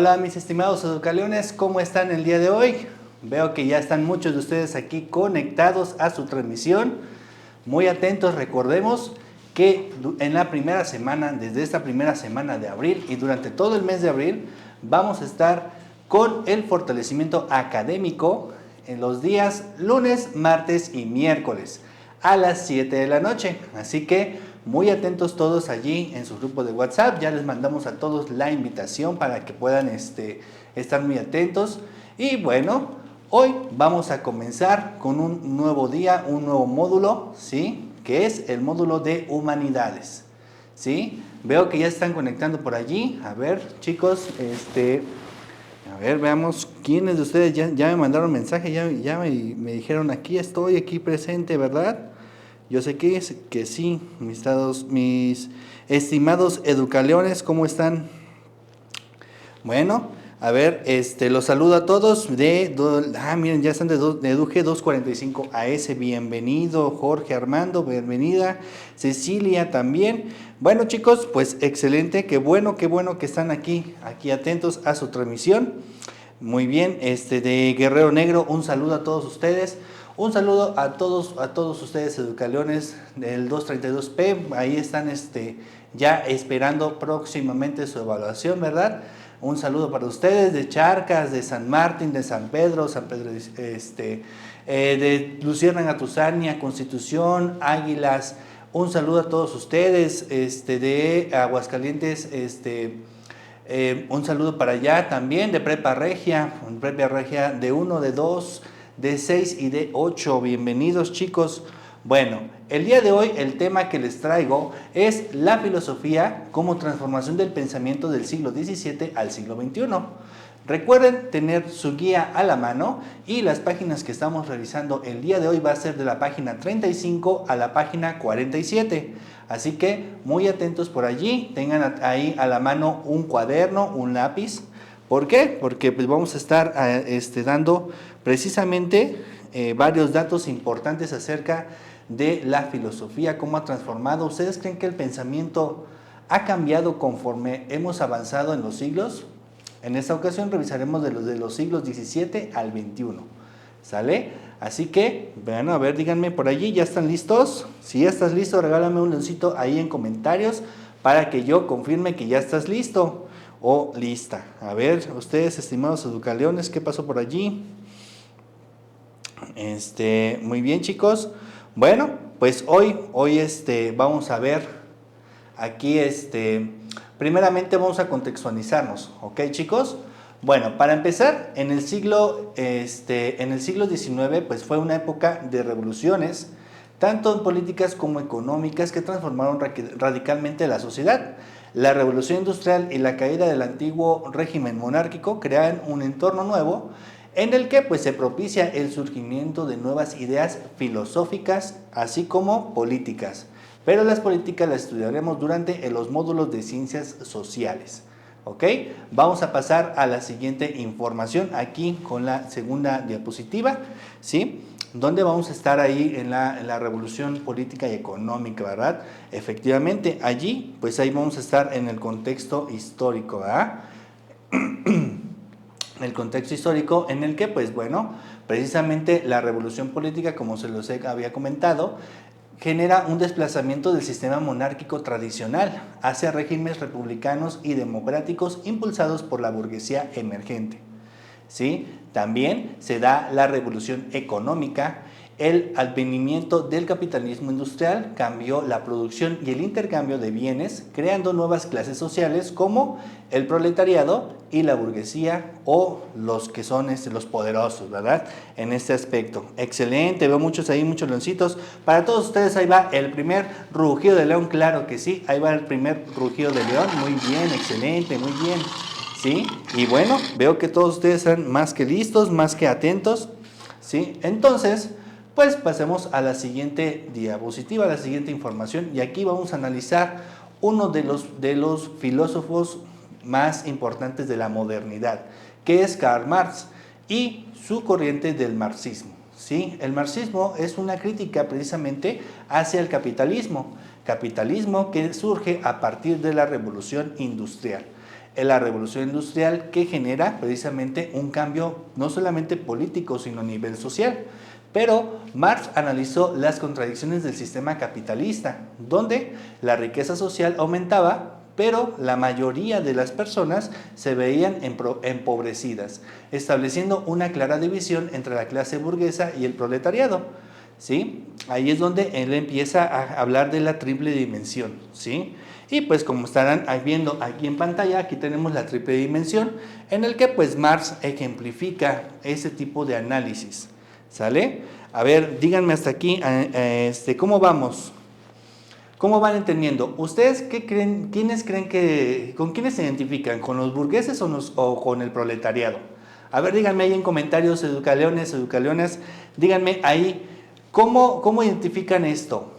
Hola mis estimados educaleones, ¿cómo están el día de hoy? Veo que ya están muchos de ustedes aquí conectados a su transmisión. Muy atentos, recordemos que en la primera semana, desde esta primera semana de abril y durante todo el mes de abril, vamos a estar con el fortalecimiento académico en los días lunes, martes y miércoles a las 7 de la noche. Así que muy atentos todos allí en su grupo de WhatsApp. Ya les mandamos a todos la invitación para que puedan estar muy atentos. Y bueno, hoy vamos a comenzar con un nuevo día, un nuevo módulo, ¿sí? Que es el módulo de humanidades, ¿sí? Veo que ya están conectando por allí. A ver, chicos, a ver, veamos quiénes de ustedes ya me mandaron mensaje, ya me dijeron aquí estoy, aquí presente, ¿verdad? Yo sé que sí, mis estimados educaleones, ¿cómo están? Bueno, a ver, los saludo a todos miren, ya están de Eduje 245 AS, bienvenido, Jorge Armando, bienvenida, Cecilia también. Bueno chicos, pues excelente, qué bueno que están aquí atentos a su transmisión. Muy bien, de Guerrero Negro, un saludo a todos ustedes. Un saludo a todos ustedes educaleones del 232P, ahí están ya esperando próximamente su evaluación, ¿verdad? Un saludo para ustedes de Charcas, de San Martín, de San Pedro, de Luciérnaga, Tusania, Constitución, Águilas. Un saludo a todos ustedes, de Aguascalientes, un saludo para allá también, de Prepa Regia de 1, de 2, de 6 y de 8. Bienvenidos chicos. Bueno, el día de hoy el tema que les traigo es la filosofía como transformación del pensamiento del siglo XVII al siglo XXI. Recuerden tener su guía a la mano y las páginas que estamos revisando el día de hoy va a ser de la página 35 a la página 47. Así que muy atentos por allí, tengan ahí a la mano un cuaderno, un lápiz. ¿Por qué? Porque pues vamos a estar dando precisamente varios datos importantes acerca de la filosofía, cómo ha transformado. ¿Ustedes creen que el pensamiento ha cambiado conforme hemos avanzado en los siglos? En esta ocasión revisaremos de los siglos XVII al XXI. ¿Sale? Así que, bueno, a ver, díganme por allí, ¿ya están listos? Si ya estás listo, regálame un leoncito ahí en comentarios para que yo confirme que ya estás listo o lista. A ver, ustedes, estimados educaleones, ¿qué pasó por allí? Muy bien, chicos. Bueno, pues hoy vamos a ver aquí, primeramente vamos a contextualizarnos, ¿ok, chicos? Bueno, para empezar, en el siglo XIX, pues fue una época de revoluciones, tanto en políticas como económicas, que transformaron radicalmente la sociedad. La revolución industrial y la caída del antiguo régimen monárquico crearon un entorno nuevo en el que pues, se propicia el surgimiento de nuevas ideas filosóficas, así como políticas. Pero las políticas las estudiaremos durante los módulos de ciencias sociales. ¿Ok? Vamos a pasar a la siguiente información aquí con la segunda diapositiva, ¿sí? Donde vamos a estar ahí en la revolución política y económica, ¿verdad? Efectivamente, allí, pues ahí vamos a estar en el contexto histórico, ¿verdad? El contexto histórico en el que, pues bueno, precisamente la revolución política, como se los había comentado, genera un desplazamiento del sistema monárquico tradicional hacia regímenes republicanos y democráticos impulsados por la burguesía emergente. ¿Sí? También se da la revolución económica. El advenimiento del capitalismo industrial cambió la producción y el intercambio de bienes, creando nuevas clases sociales como el proletariado y la burguesía, o los que son los poderosos, ¿verdad? En este aspecto. Excelente, veo muchos ahí, muchos leoncitos. Para todos ustedes ahí va el primer rugido de león, claro que sí, ahí va el primer rugido de león, muy bien, excelente, muy bien. ¿Sí? Y bueno, veo que todos ustedes están más que listos, más que atentos, ¿sí? Entonces, pues pasemos a la siguiente diapositiva, a la siguiente información, y aquí vamos a analizar uno de los filósofos más importantes de la modernidad, que es Karl Marx y su corriente del marxismo, ¿sí? El marxismo es una crítica precisamente hacia el capitalismo que surge a partir de la revolución industrial. en la revolución industrial que genera precisamente un cambio no solamente político, sino a nivel social. Pero Marx analizó las contradicciones del sistema capitalista, donde la riqueza social aumentaba, pero la mayoría de las personas se veían empobrecidas, estableciendo una clara división entre la clase burguesa y el proletariado, ¿sí? Ahí es donde él empieza a hablar de la triple dimensión, ¿sí? Y pues como estarán viendo aquí en pantalla, aquí tenemos la triple dimensión, en el que pues Marx ejemplifica ese tipo de análisis, ¿sale? A ver, díganme hasta aquí, ¿cómo vamos? ¿Cómo van entendiendo? ¿Ustedes qué creen, con quiénes se identifican? ¿Con los burgueses o con el proletariado? A ver, díganme ahí en comentarios, educaleones, díganme ahí, ¿cómo identifican esto?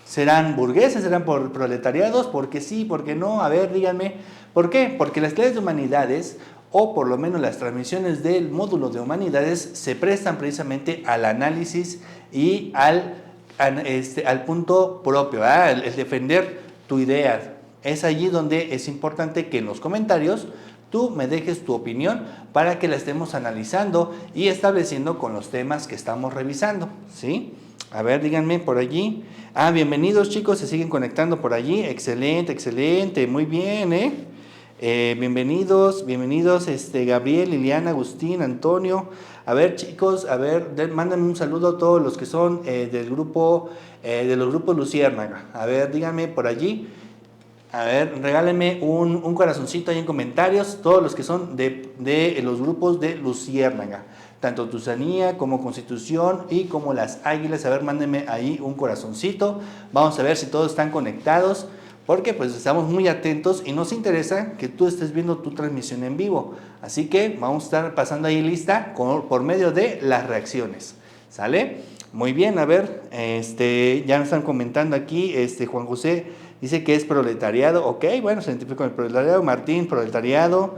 ¿Serán burgueses? ¿Serán proletariados? ¿Por qué sí? ¿Por qué no? A ver, díganme. ¿Por qué? Porque las clases de humanidades, o por lo menos las transmisiones del módulo de humanidades, se prestan precisamente al análisis y al punto propio, el defender tu idea. Es allí donde es importante que en los comentarios tú me dejes tu opinión para que la estemos analizando y estableciendo con los temas que estamos revisando, ¿sí? A ver, díganme por allí. Bienvenidos chicos, se siguen conectando por allí. Excelente, excelente, muy bien, bienvenidos, Gabriel, Liliana, Agustín, Antonio. A ver chicos, a ver, mándenme un saludo a todos los que son del grupo, de los grupos Luciérnaga. A ver, díganme por allí. A ver, regálenme un corazoncito ahí en comentarios, todos los que son de los grupos de Luciérnaga, tanto Tusanía como Constitución y como las Águilas. A ver, mándenme ahí un corazoncito, vamos a ver si todos están conectados, porque pues estamos muy atentos y nos interesa que tú estés viendo tu transmisión en vivo, así que vamos a estar pasando ahí lista por medio de las reacciones, ¿sale? Muy bien, a ver, ya me están comentando aquí, Juan José dice que es proletariado, ok, bueno, se identifica con el proletariado. Martín, proletariado.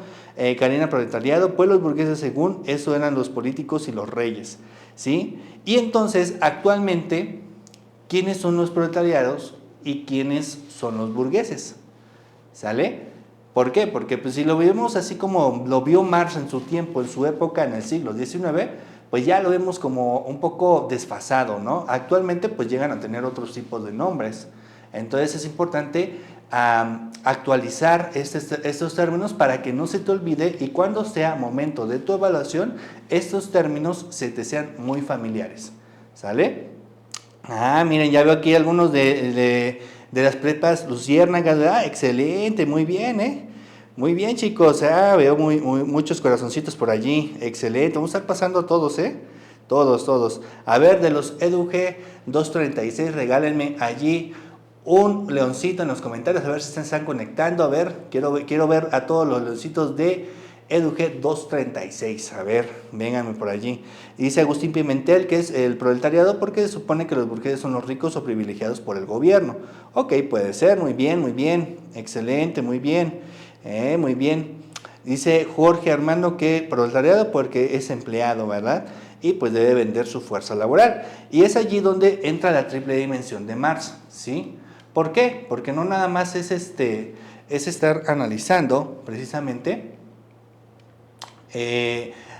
Karina, proletariado. Pueblos burgueses, según eso eran los políticos y los reyes, ¿sí? Y entonces, actualmente, ¿quiénes son los proletariados y quiénes son los burgueses? ¿Sale? ¿Por qué? Porque pues, si lo vemos así como lo vio Marx en su tiempo, en su época, en el siglo XIX, pues ya lo vemos como un poco desfasado, ¿no? Actualmente pues llegan a tener otros tipos de nombres. Entonces es importante actualizar estos términos para que no se te olvide y cuando sea momento de tu evaluación, estos términos se te sean muy familiares, ¿sale? Miren, ya veo aquí algunos de las prepas Luciérnagas, excelente, muy bien, muy bien chicos, veo muchos corazoncitos por allí, excelente, vamos a estar pasando todos, todos. A ver, de los EduG 236, regálenme allí un leoncito en los comentarios, a ver si se están conectando. A ver, quiero ver a todos los leoncitos de EduG 236, a ver, vénganme por allí. Dice Agustín Pimentel que es el proletariado porque se supone que los burgueses son los ricos o privilegiados por el gobierno. Ok, puede ser, muy bien, excelente, muy bien. Dice Jorge Armando que proletariado porque es empleado, ¿verdad? Y pues debe vender su fuerza laboral. Y es allí donde entra la triple dimensión de Marx, ¿sí? ¿Por qué? Porque no nada más es estar analizando precisamente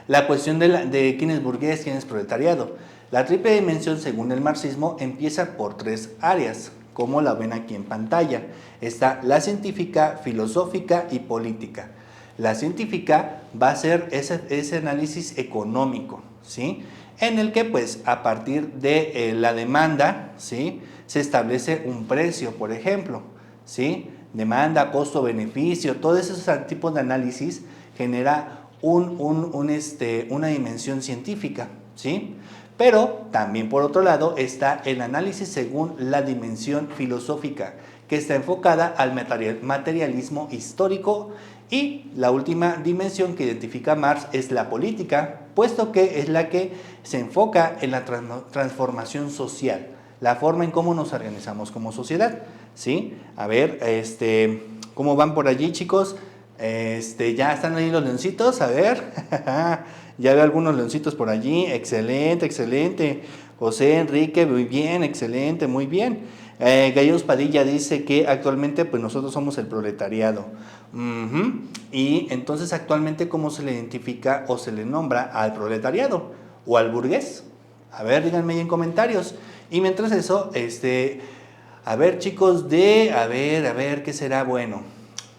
la cuestión de quién es burgués, quién es proletariado. La triple dimensión, según el marxismo, empieza por 3 áreas, como la ven aquí en pantalla. Está la científica, filosófica y política. La científica va a ser ese análisis económico, ¿sí? En el que pues a partir de la demanda, ¿sí?, se establece un precio, por ejemplo, ¿sí? Demanda, costo, beneficio, todos esos tipos de análisis genera una dimensión científica, ¿sí? Pero también por otro lado está el análisis según la dimensión filosófica, que está enfocada al materialismo histórico, y la última dimensión que identifica Marx es la política, puesto que es la que se enfoca en la transformación social, la forma en cómo nos organizamos como sociedad, ¿sí? A ver, ¿cómo van por allí, chicos? Ya están ahí los leoncitos, a ver, ya veo algunos leoncitos por allí, excelente, José Enrique, muy bien, excelente, muy bien. Gallegos Padilla dice que actualmente pues nosotros somos el proletariado. Y entonces actualmente ¿cómo se le identifica o se le nombra al proletariado o al burgués? A ver, díganme ahí en comentarios. Y mientras eso, a ver chicos, a ver, ¿qué será bueno?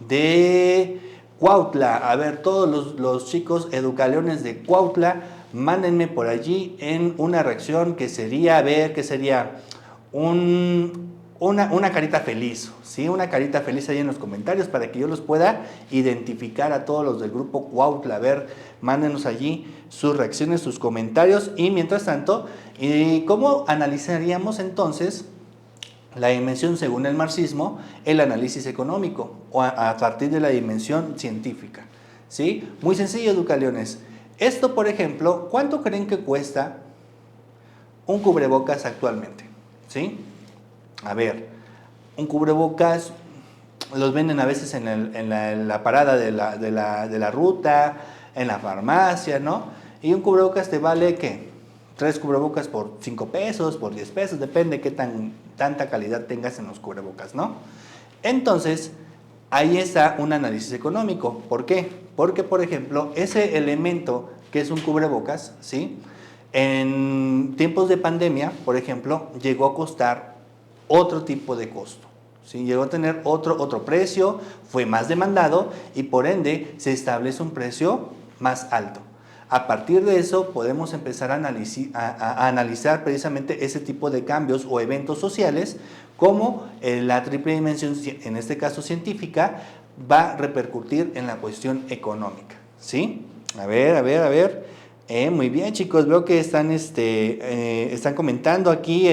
De Cuautla, a ver, todos los chicos educaleones de Cuautla, mándenme por allí en una reacción que sería, a ver, ¿qué sería? Una carita feliz, ¿sí? Una carita feliz ahí en los comentarios para que yo los pueda identificar a todos los del grupo Cuautla. A ver, mándenos allí sus reacciones, sus comentarios. Y mientras tanto, ¿cómo analizaríamos entonces la dimensión según el marxismo, el análisis económico, o a partir de la dimensión científica? ¿Sí? Muy sencillo, educaleones. Esto, por ejemplo, ¿cuánto creen que cuesta un cubrebocas actualmente? ¿Sí? A ver, un cubrebocas los venden a veces en la parada de la ruta, en la farmacia, ¿no? Y un cubrebocas te vale, ¿qué? 3 cubrebocas por 5 pesos, por 10 pesos, depende qué tanta calidad tengas en los cubrebocas, ¿no? Entonces, ahí está un análisis económico. ¿Por qué? Porque, por ejemplo, ese elemento que es un cubrebocas, ¿sí? En tiempos de pandemia, por ejemplo, llegó a costar otro tipo de costo, ¿sí? Llegó a tener otro precio, fue más demandado y por ende se establece un precio más alto. A partir de eso podemos empezar a analizar precisamente ese tipo de cambios o eventos sociales, como la triple dimensión, en este caso científica, va a repercutir en la cuestión económica, ¿sí? A ver. Muy bien, chicos, veo que están comentando aquí,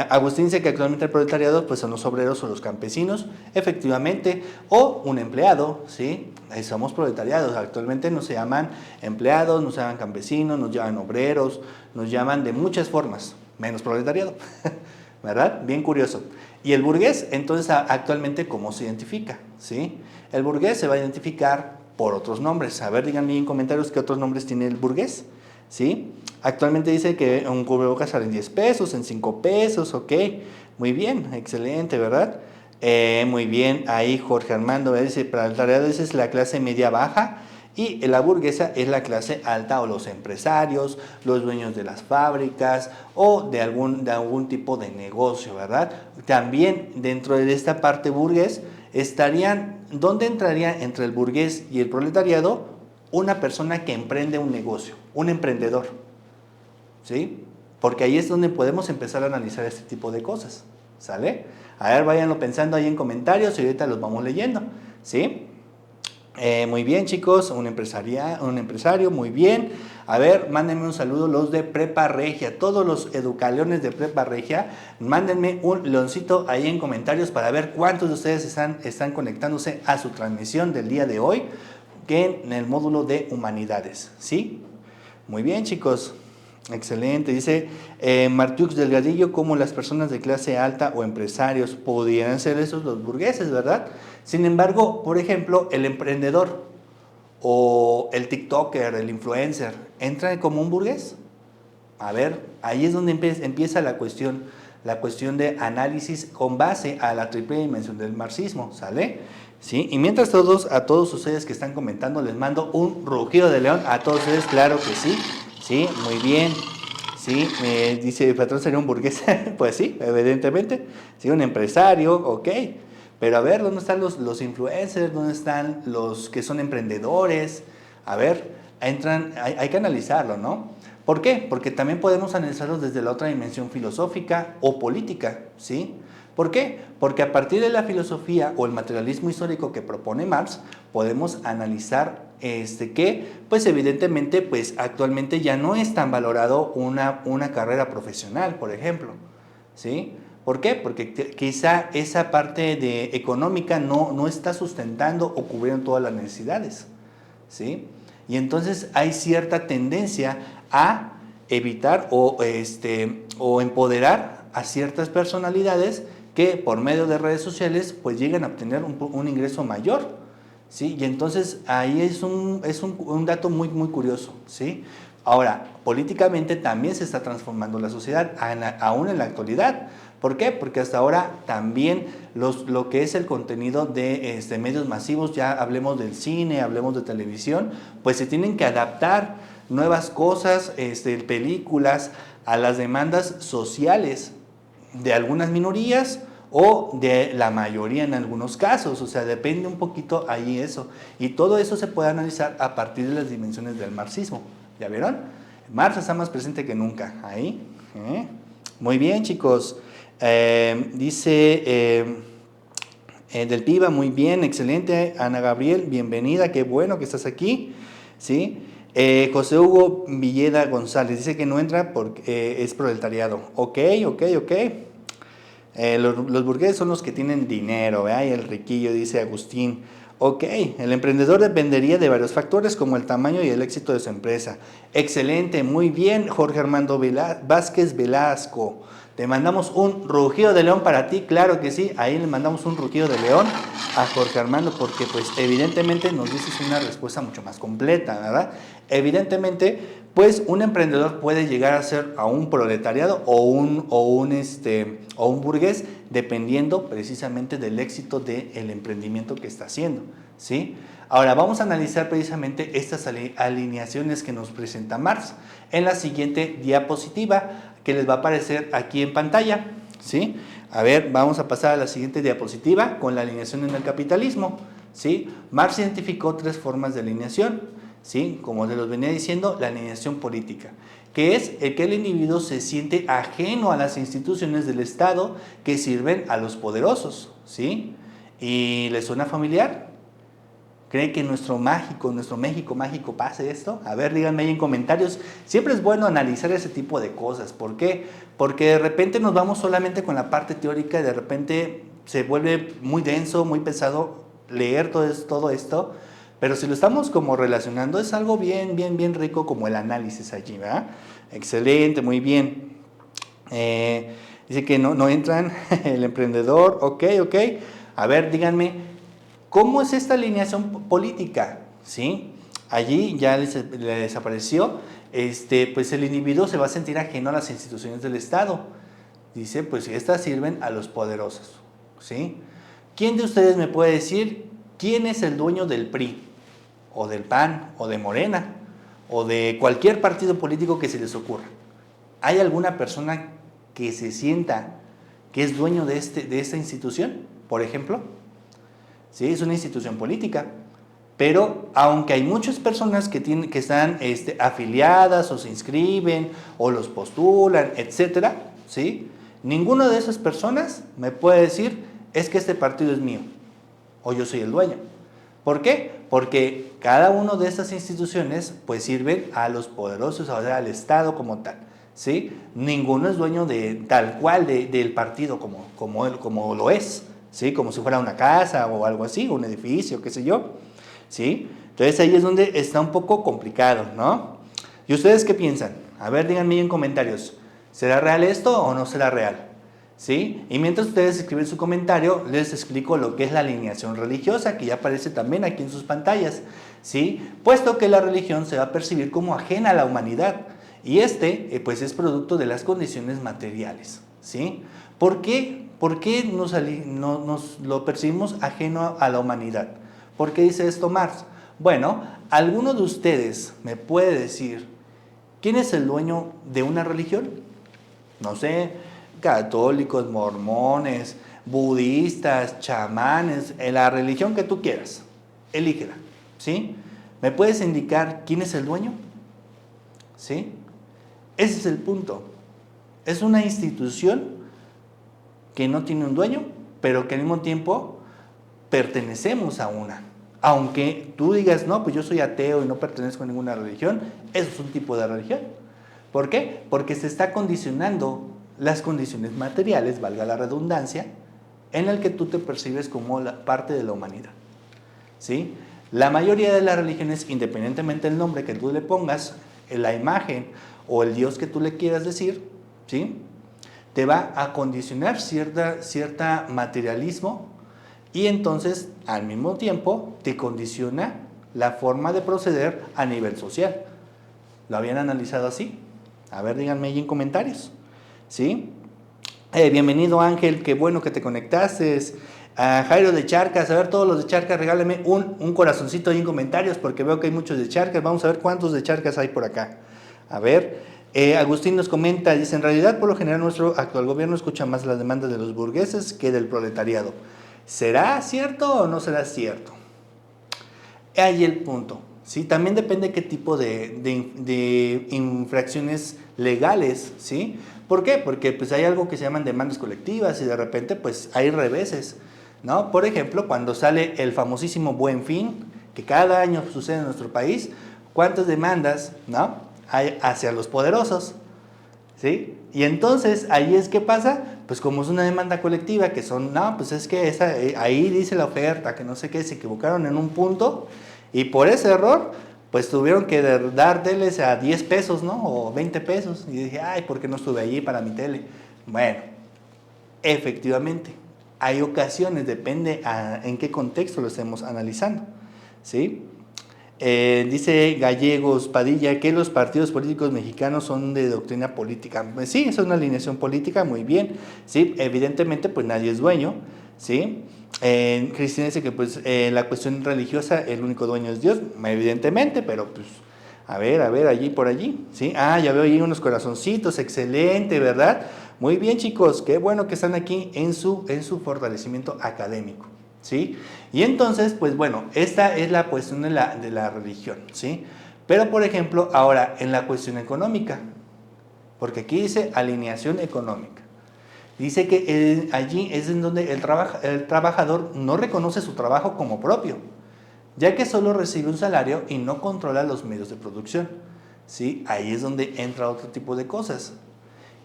Agustín dice que actualmente el proletariado pues son los obreros o los campesinos, efectivamente, o un empleado, ¿sí? Somos proletariados, actualmente no se llaman empleados, no se llaman campesinos, nos llaman obreros, nos llaman de muchas formas, menos proletariado, ¿verdad? Bien curioso. Y el burgués, entonces, actualmente, ¿cómo se identifica? ¿Sí? El burgués se va a identificar por otros nombres. A ver, díganme en comentarios qué otros nombres tiene el burgués, ¿sí? Actualmente dice que un cubrebocas sale en 10 pesos, en 5 pesos, ok. Muy bien, excelente, ¿verdad? Muy bien, ahí Jorge Armando dice, para el proletariado esa es la clase media baja y la burguesa es la clase alta o los empresarios, los dueños de las fábricas o de algún tipo de negocio, ¿verdad? También dentro de esta parte burgués ¿dónde entraría entre el burgués y el proletariado? Una persona que emprende un negocio, un emprendedor, ¿sí? Porque ahí es donde podemos empezar a analizar este tipo de cosas, ¿sale? A ver, váyanlo pensando ahí en comentarios y ahorita los vamos leyendo, ¿sí? Muy bien, chicos, un empresario, muy bien. A ver, mándenme un saludo los de Prepa Regia, todos los educaleones de Prepa Regia, mándenme un leoncito ahí en comentarios para ver cuántos de ustedes están conectándose a su transmisión del día de hoy, que en el módulo de Humanidades, ¿sí? Muy bien, chicos. Excelente, dice Martiux Delgadillo, como las personas de clase alta o empresarios pudieran ser esos los burgueses, ¿verdad? Sin embargo, por ejemplo, el emprendedor o el TikToker, el influencer, ¿entra como un burgués? A ver, ahí es donde empieza la cuestión de análisis con base a la triple dimensión del marxismo, ¿sale? ¿Sí? Y mientras a todos ustedes que están comentando, les mando un rugido de león a todos ustedes, claro que sí. Sí, muy bien. Sí, dice el patrón sería un burgués. Pues sí, evidentemente. Sí, un empresario, ok. Pero a ver, ¿dónde están los influencers? ¿Dónde están los que son emprendedores? A ver, hay que analizarlo, ¿no? ¿Por qué? Porque también podemos analizarlos desde la otra dimensión filosófica o política, ¿sí? ¿Por qué? Porque a partir de la filosofía o el materialismo histórico que propone Marx, podemos analizar que, pues evidentemente, pues actualmente ya no es tan valorado una carrera profesional, por ejemplo, ¿sí? ¿Por qué? Porque quizá esa parte económica no está sustentando o cubriendo todas las necesidades, ¿sí? Y entonces hay cierta tendencia a evitar o empoderar a ciertas personalidades que por medio de redes sociales pues llegan a obtener un ingreso mayor, ¿sí? Y entonces ahí es un dato muy, muy curioso, ¿sí? Ahora, políticamente también se está transformando la sociedad, aún en la actualidad. ¿Por qué? Porque hasta ahora también lo que es el contenido de medios masivos, ya hablemos del cine, hablemos de televisión, pues se tienen que adaptar nuevas cosas, películas, a las demandas sociales de algunas minorías o de la mayoría en algunos casos. O sea, depende un poquito ahí eso. Y todo eso se puede analizar a partir de las dimensiones del marxismo. ¿Ya vieron? Marx está más presente que nunca. Ahí. Muy bien, chicos. Dice del PIBA, muy bien, excelente. Ana Gabriel, bienvenida, qué bueno que estás aquí. ¿Sí? José Hugo Villeda González dice que no entra porque es proletariado. Ok. Los burgueses son los que tienen dinero, ¿verdad? Y el riquillo, dice Agustín. Ok, el emprendedor dependería de varios factores como el tamaño y el éxito de su empresa. Excelente, muy bien, Jorge Armando Vázquez Velasco. Te mandamos un rugido de león para ti, claro que sí, ahí le mandamos un rugido de león a Jorge Armando porque pues evidentemente nos dices una respuesta mucho más completa, ¿verdad? Evidentemente, pues un emprendedor puede llegar a ser a un proletariado o un burgués dependiendo precisamente del éxito del emprendimiento que está haciendo, ¿sí? Ahora vamos a analizar precisamente estas alineaciones que nos presenta Marx en la siguiente diapositiva que les va a aparecer aquí en pantalla, ¿sí? A ver, vamos a pasar a la siguiente diapositiva con la alineación en el capitalismo, ¿sí? Marx identificó 3 formas de alineación, ¿sí? Como se los venía diciendo, la alineación política, que es el que el individuo se siente ajeno a las instituciones del Estado que sirven a los poderosos, ¿sí? ¿Y les suena familiar? ¿Creen que en nuestro México mágico pase esto? A ver, díganme ahí en comentarios. Siempre es bueno analizar ese tipo de cosas. ¿Por qué? Porque de repente nos vamos solamente con la parte teórica y de repente se vuelve muy denso, muy pesado leer todo esto. Pero si lo estamos como relacionando, es algo bien rico como el análisis allí, ¿verdad? Excelente, muy bien. Dice que no entran el emprendedor, ok. A ver, díganme, ¿cómo es esta alineación política? ¿Sí? Allí ya les desapareció, pues el individuo se va a sentir ajeno a las instituciones del Estado. Dice, pues estas sirven a los poderosos, ¿sí? ¿Quién de ustedes me puede decir quién es el dueño del PRI? O del PAN, o de Morena, o de cualquier partido político que se les ocurra. ¿Hay alguna persona que se sienta que es dueño de esta institución, por ejemplo? ¿Sí? Es una institución política, pero aunque hay muchas personas que están afiliadas o se inscriben o los postulan, etcétera, ¿sí? Ninguna de esas personas me puede decir es que este partido es mío o yo soy el dueño. ¿Por qué? Porque cada una de estas instituciones pues sirven a los poderosos, o sea, al Estado como tal, ¿sí? Ninguno es dueño de tal cual del partido como lo es, ¿sí? Como si fuera una casa o algo así, un edificio, qué sé yo, ¿sí? Entonces ahí es donde está un poco complicado, ¿no? ¿Y ustedes qué piensan? A ver, díganme en comentarios, ¿será real esto o no será real? ¿Sí? Y mientras ustedes escriben su comentario, les explico lo que es la alineación religiosa, que ya aparece también aquí en sus pantallas, ¿sí? Puesto que la religión se va a percibir como ajena a la humanidad, y pues es producto de las condiciones materiales, ¿sí? ¿Por qué nos lo percibimos ajeno a la humanidad? ¿Por qué dice esto Marx? Bueno, ¿alguno de ustedes me puede decir quién es el dueño de una religión? No sé, católicos, mormones, budistas, chamanes, en la religión que tú quieras, elígela, ¿sí? ¿Me puedes indicar quién es el dueño? ¿Sí? Ese es el punto. Es una institución que no tiene un dueño, pero que al mismo tiempo pertenecemos a una. Aunque tú digas, no, pues yo soy ateo y no pertenezco a ninguna religión, eso es un tipo de religión. ¿Por qué? Porque se está condicionando las condiciones materiales, valga la redundancia, en el que tú te percibes como parte de la humanidad, ¿sí? La mayoría de las religiones, independientemente del nombre que tú le pongas, la imagen o el Dios que tú le quieras decir, ¿sí? Te va a condicionar cierta materialismo y entonces al mismo tiempo te condiciona la forma de proceder a nivel social. ¿Lo habían analizado así? A ver, díganme ahí en comentarios, ¿sí? Bienvenido Ángel, qué bueno que te conectaste. A Jairo de Charcas, a ver todos los de Charcas, regálame un corazoncito ahí en comentarios porque veo que hay muchos de Charcas. Vamos a ver cuántos de Charcas hay por acá. A ver, Agustín nos comenta, dice, en realidad por lo general nuestro actual gobierno escucha más las demandas de los burgueses que del proletariado. ¿Será cierto o no será cierto? Ahí el punto. ¿Sí? También depende qué tipo de infracciones legales, ¿sí? ¿Por qué? Porque pues hay algo que se llaman demandas colectivas y de repente pues hay reveses, ¿no? Por ejemplo, cuando sale el famosísimo Buen Fin, que cada año sucede en nuestro país, ¿cuántas demandas, ¿no?, hay hacia los poderosos? ¿Sí? Y entonces, ahí es que pasa, pues como es una demanda colectiva, que son, no, pues es que ahí dice la oferta, que no sé qué, se equivocaron en un punto, y por ese error, pues tuvieron que dar teles a 10 pesos, ¿no? O 20 pesos. Y dije, ay, ¿por qué no estuve allí para mi tele? Bueno, efectivamente, hay ocasiones, depende en qué contexto lo estemos analizando, ¿sí? Dice Gallegos Padilla que los partidos políticos mexicanos son de doctrina política. Pues sí, es una alineación política, muy bien. Sí, evidentemente, pues nadie es dueño, ¿sí? Cristina dice que pues la cuestión religiosa, el único dueño es Dios, evidentemente, pero pues a ver, allí por allí, ¿sí? Ah, ya veo ahí unos corazoncitos, excelente, ¿verdad? Muy bien, chicos, qué bueno que están aquí en su fortalecimiento académico, ¿sí? Y entonces, pues bueno, esta es la cuestión de la religión, ¿sí? Pero, por ejemplo, ahora en la cuestión económica, porque aquí dice alineación económica. Dice que allí es en donde el trabajador no reconoce su trabajo como propio, ya que solo recibe un salario y no controla los medios de producción, ¿sí? Ahí es donde entra otro tipo de cosas.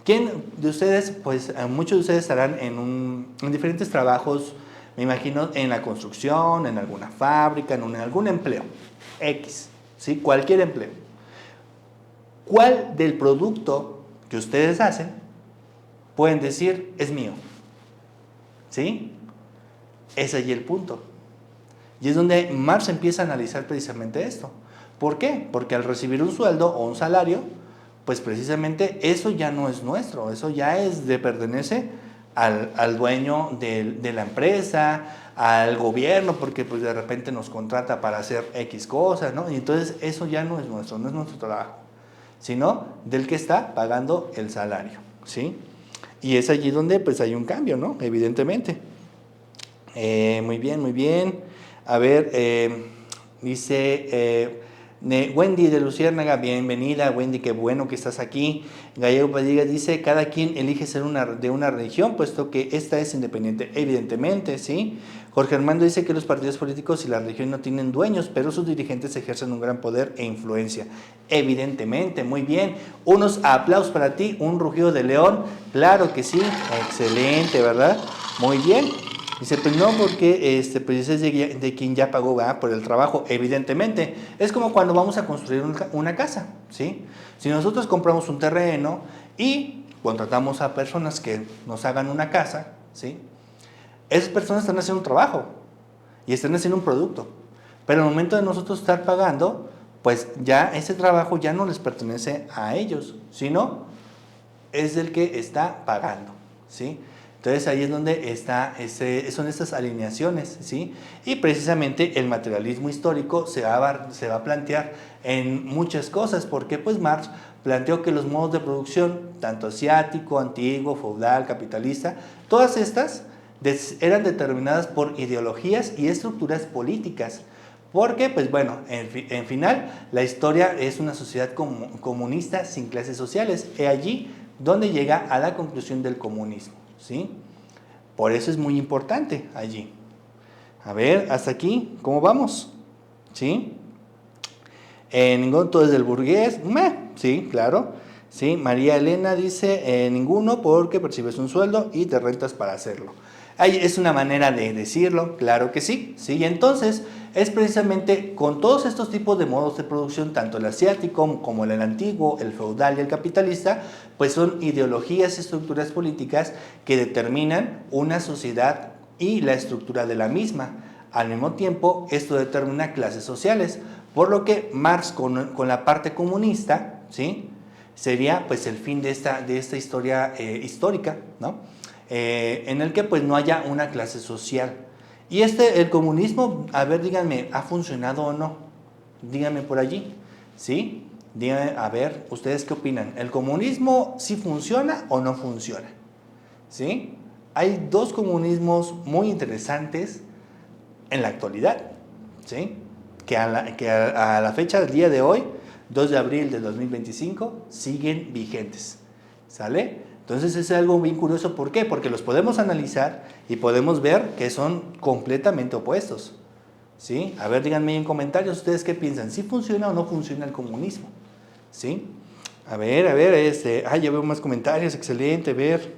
¿Quién de ustedes, pues muchos de ustedes estarán en diferentes trabajos, me imagino en la construcción, en alguna fábrica, en algún empleo, X, ¿sí? Cualquier empleo. ¿Cuál del producto que ustedes hacen pueden decir es mío? ¿Sí? Es allí el punto. Y es donde Marx empieza a analizar precisamente esto. ¿Por qué? Porque al recibir un sueldo o un salario, pues precisamente eso ya no es nuestro, eso ya pertenece al dueño de la empresa, al gobierno, porque pues de repente nos contrata para hacer X cosas, ¿no? Y entonces eso ya no es nuestro, no es nuestro trabajo, sino del que está pagando el salario, ¿sí? Y es allí donde pues hay un cambio, ¿no? Evidentemente. Muy bien, muy bien. A ver, dice Wendy de Luciérnaga, bienvenida Wendy, qué bueno que estás aquí. Gallego Padilla dice, cada quien elige ser de una religión, puesto que esta es independiente, evidentemente, ¿sí? Jorge Armando dice que los partidos políticos y la religión no tienen dueños, pero sus dirigentes ejercen un gran poder e influencia. Evidentemente, muy bien. Unos aplausos para ti, un rugido de león, claro que sí, excelente, ¿verdad? Muy bien. Dice, pues no, porque pues es de quien ya pagó, ¿verdad?, por el trabajo, evidentemente. Es como cuando vamos a construir una casa, ¿sí? Si nosotros compramos un terreno y contratamos a personas que nos hagan una casa, ¿sí? Esas personas están haciendo un trabajo y están haciendo un producto. Pero al momento de nosotros estar pagando, pues ya ese trabajo ya no les pertenece a ellos, sino es del que está pagando, ¿sí? Entonces ahí es donde son estas alineaciones, ¿sí? Y precisamente el materialismo histórico se va a plantear en muchas cosas, porque pues Marx planteó que los modos de producción, tanto asiático, antiguo, feudal, capitalista, todas estas eran determinadas por ideologías y estructuras políticas, porque pues bueno, en final la historia es una sociedad comunista sin clases sociales, y allí donde llega a la conclusión del comunismo, ¿sí? Por eso es muy importante allí. A ver, hasta aquí, ¿cómo vamos? ¿Sí? Ninguno, todo es del burgués. Sí, claro. ¿Sí? María Elena dice, ninguno porque percibes un sueldo y te rentas para hacerlo. Ahí es una manera de decirlo, claro que sí. ¿Sí? Y entonces es precisamente con todos estos tipos de modos de producción, tanto el asiático como el antiguo, el feudal y el capitalista, pues son ideologías y estructuras políticas que determinan una sociedad y la estructura de la misma. Al mismo tiempo, esto determina clases sociales, por lo que Marx con la parte comunista, ¿sí?, sería pues el fin de esta historia histórica, ¿no? En el que pues no haya una clase social. Y el comunismo, a ver, díganme, ¿ha funcionado o no? Díganme por allí, ¿sí? Díganme, a ver, ¿ustedes qué opinan? ¿El comunismo sí funciona o no funciona? ¿Sí? Hay dos comunismos muy interesantes en la actualidad, ¿sí? Que a la fecha del día de hoy, 2 de abril de 2025, siguen vigentes, ¿sale? Entonces es algo bien curioso, ¿por qué? Porque los podemos analizar y podemos ver que son completamente opuestos, ¿sí? A ver, díganme en comentarios ustedes qué piensan, ¿sí funciona o no funciona el comunismo? ¿Sí? A ver, ya veo más comentarios, excelente, a ver.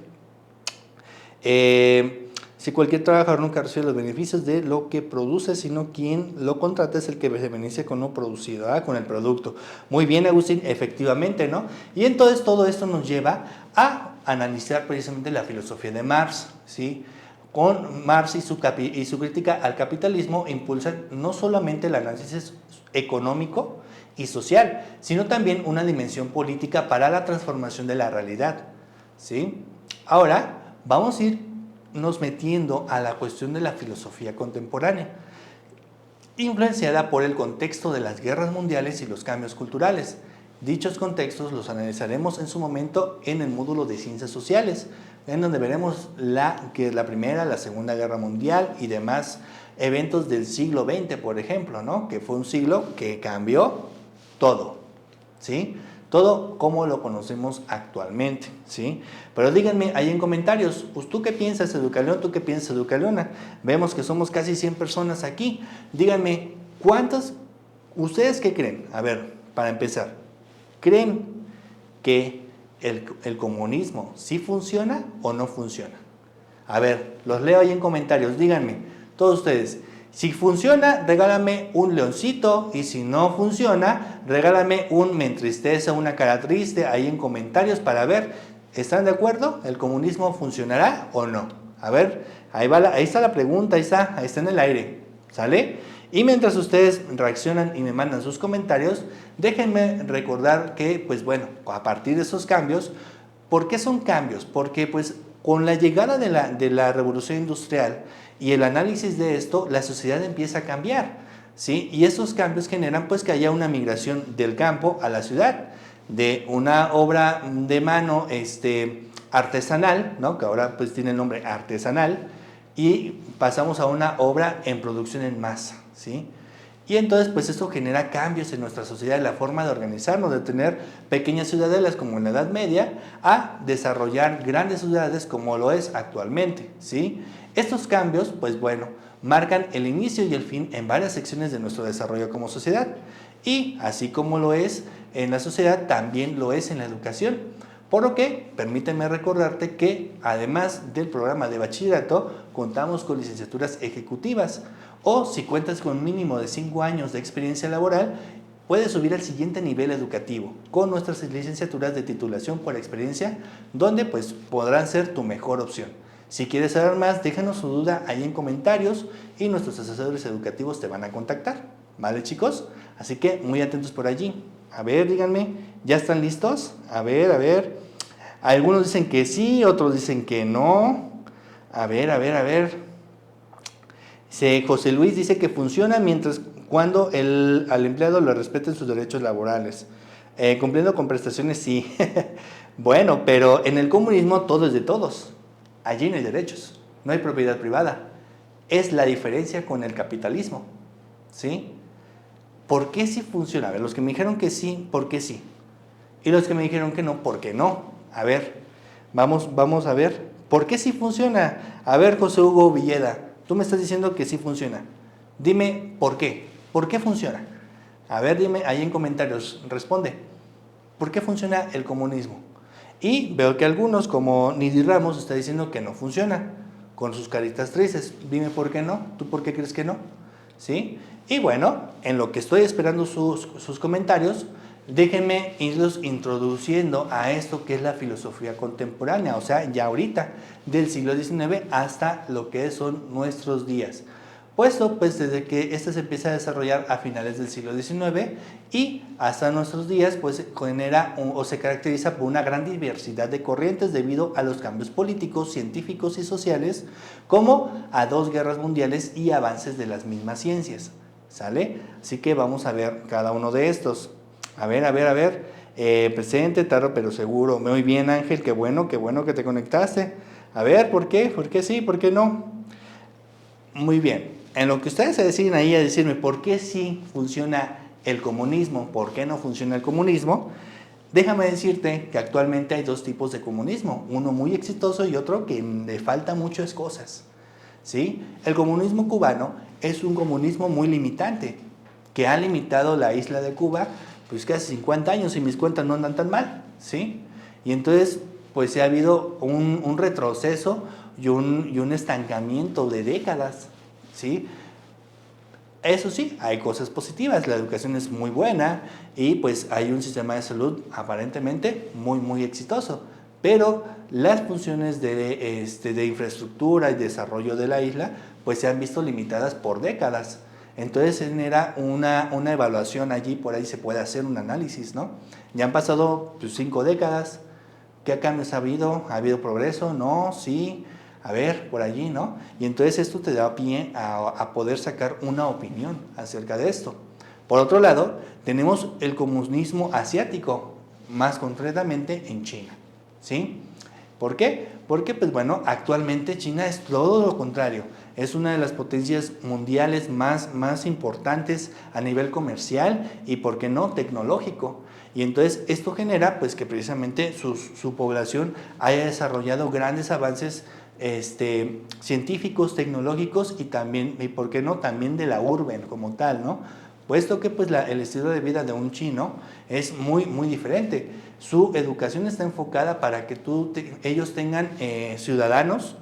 Si cualquier trabajador nunca recibe los beneficios de lo que produce, sino quien lo contrata es el que se beneficia con lo producido, con el producto. Muy bien, Agustín, efectivamente, ¿no? Y entonces todo esto nos lleva a analizar precisamente la filosofía de Marx, ¿sí? Con Marx y su crítica al capitalismo impulsan no solamente el análisis económico y social, sino también una dimensión política para la transformación de la realidad, ¿sí? Ahora vamos a irnos metiendo a la cuestión de la filosofía contemporánea, influenciada por el contexto de las guerras mundiales y los cambios culturales. Dichos contextos los analizaremos en su momento en el módulo de Ciencias Sociales, en donde veremos la Primera, la Segunda Guerra Mundial y demás eventos del siglo XX, por ejemplo, ¿no? Que fue un siglo que cambió todo, ¿sí? Todo como lo conocemos actualmente, ¿sí? Pero díganme ahí en comentarios, pues ¿tú qué piensas, Educaleón? ¿Tú qué piensas, Educaleona? Vemos que somos casi 100 personas aquí. Díganme, ¿ustedes qué creen? A ver, para empezar, ¿creen que el comunismo sí funciona o no funciona? A ver, los leo ahí en comentarios, díganme, todos ustedes. Si funciona, regálame un leoncito, y si no funciona, regálame un me entristece, una cara triste ahí en comentarios para ver, ¿están de acuerdo? ¿El comunismo funcionará o no? A ver, ahí está la pregunta, ahí está en el aire, ¿sale? Y mientras ustedes reaccionan y me mandan sus comentarios, déjenme recordar que, pues bueno, a partir de esos cambios, ¿por qué son cambios? Porque pues con la llegada de la revolución industrial y el análisis de esto, la sociedad empieza a cambiar, ¿sí? Y esos cambios generan pues que haya una migración del campo a la ciudad, de una obra de mano artesanal, ¿no? Que ahora pues tiene el nombre artesanal, y pasamos a una obra en producción en masa, ¿sí? Y entonces pues esto genera cambios en nuestra sociedad, la forma de organizarnos, de tener pequeñas ciudadelas como en la Edad Media, a desarrollar grandes ciudades como lo es actualmente, ¿sí? Estos cambios, pues bueno, marcan el inicio y el fin en varias secciones de nuestro desarrollo como sociedad. Y así como lo es en la sociedad, también lo es en la educación. Por lo que, permíteme recordarte que además del programa de bachillerato, contamos con licenciaturas ejecutivas, o si cuentas con un mínimo de 5 años de experiencia laboral, puedes subir al siguiente nivel educativo con nuestras licenciaturas de titulación por experiencia, donde pues podrán ser tu mejor opción. Si quieres saber más, déjanos su duda ahí en comentarios y nuestros asesores educativos te van a contactar, ¿vale, chicos? Así que muy atentos por allí. A ver, díganme, ¿ya están listos? A ver. Algunos dicen que sí, otros dicen que no. A ver. José Luis dice que funciona cuando al empleado le respeten sus derechos laborales. Cumpliendo con prestaciones, sí. Bueno, pero en el comunismo todo es de todos. Allí no hay derechos, no hay propiedad privada. Es la diferencia con el capitalismo, ¿sí? ¿Por qué sí funciona? A ver, los que me dijeron que sí, ¿por qué sí? Y los que me dijeron que no, ¿por qué no? A ver, vamos a ver. ¿Por qué sí funciona? A ver, José Hugo Villeda, tú me estás diciendo que sí funciona. Dime, ¿por qué? ¿Por qué funciona? A ver, dime ahí en comentarios, responde. ¿Por qué funciona el comunismo? Y veo que algunos, como Nidy Ramos, está diciendo que no funciona, con sus caritas tristes. Dime por qué no, ¿tú por qué crees que no? ¿Sí? Y bueno, en lo que estoy esperando sus comentarios, déjenme irlos introduciendo a esto que es la filosofía contemporánea, o sea, ya ahorita, del siglo XIX hasta lo que son nuestros días. puesto pues desde que este se empieza a desarrollar a finales del siglo XIX y hasta nuestros días pues genera o se caracteriza por una gran diversidad de corrientes debido a los cambios políticos, científicos y sociales, como a 2 guerras mundiales y avances de las mismas ciencias, ¿sale? Así que vamos a ver cada uno de estos. A ver, presente, tarde pero seguro. Muy bien, Ángel, qué bueno que te conectaste. A ver, ¿por qué? ¿Por qué sí? ¿Por qué no? Muy bien. En lo que ustedes se deciden ahí a decirme por qué sí funciona el comunismo, por qué no funciona el comunismo, déjame decirte que actualmente hay 2 tipos de comunismo, uno muy exitoso y otro que le falta muchas cosas, ¿sí? El comunismo cubano es un comunismo muy limitante, que ha limitado la isla de Cuba pues casi 50 años y mis cuentas no andan tan mal, ¿sí? Y entonces pues ha habido un retroceso y un estancamiento de décadas, ¿sí? Eso sí, hay cosas positivas, la educación es muy buena y pues hay un sistema de salud aparentemente muy exitoso, pero las funciones de infraestructura y desarrollo de la isla pues se han visto limitadas por décadas. Entonces genera una evaluación allí, por ahí se puede hacer un análisis, ¿no? Ya han pasado pues, 5 décadas, ¿qué cambios ha habido? ¿Ha habido progreso? No, sí, a ver, por allí, ¿no? Y entonces esto te da pie a poder sacar una opinión acerca de esto. Por otro lado, tenemos el comunismo asiático, más concretamente en China, ¿sí? ¿Por qué? Porque, pues bueno, actualmente China es todo lo contrario. Es una de las potencias mundiales más importantes a nivel comercial y, ¿por qué no?, tecnológico. Y entonces esto genera pues que precisamente su población haya desarrollado grandes avances científicos, tecnológicos y también, y por qué no, también de la urbe como tal, ¿no? Puesto que pues el estilo de vida de un chino es muy diferente. Su educación está enfocada para que ellos tengan ciudadanos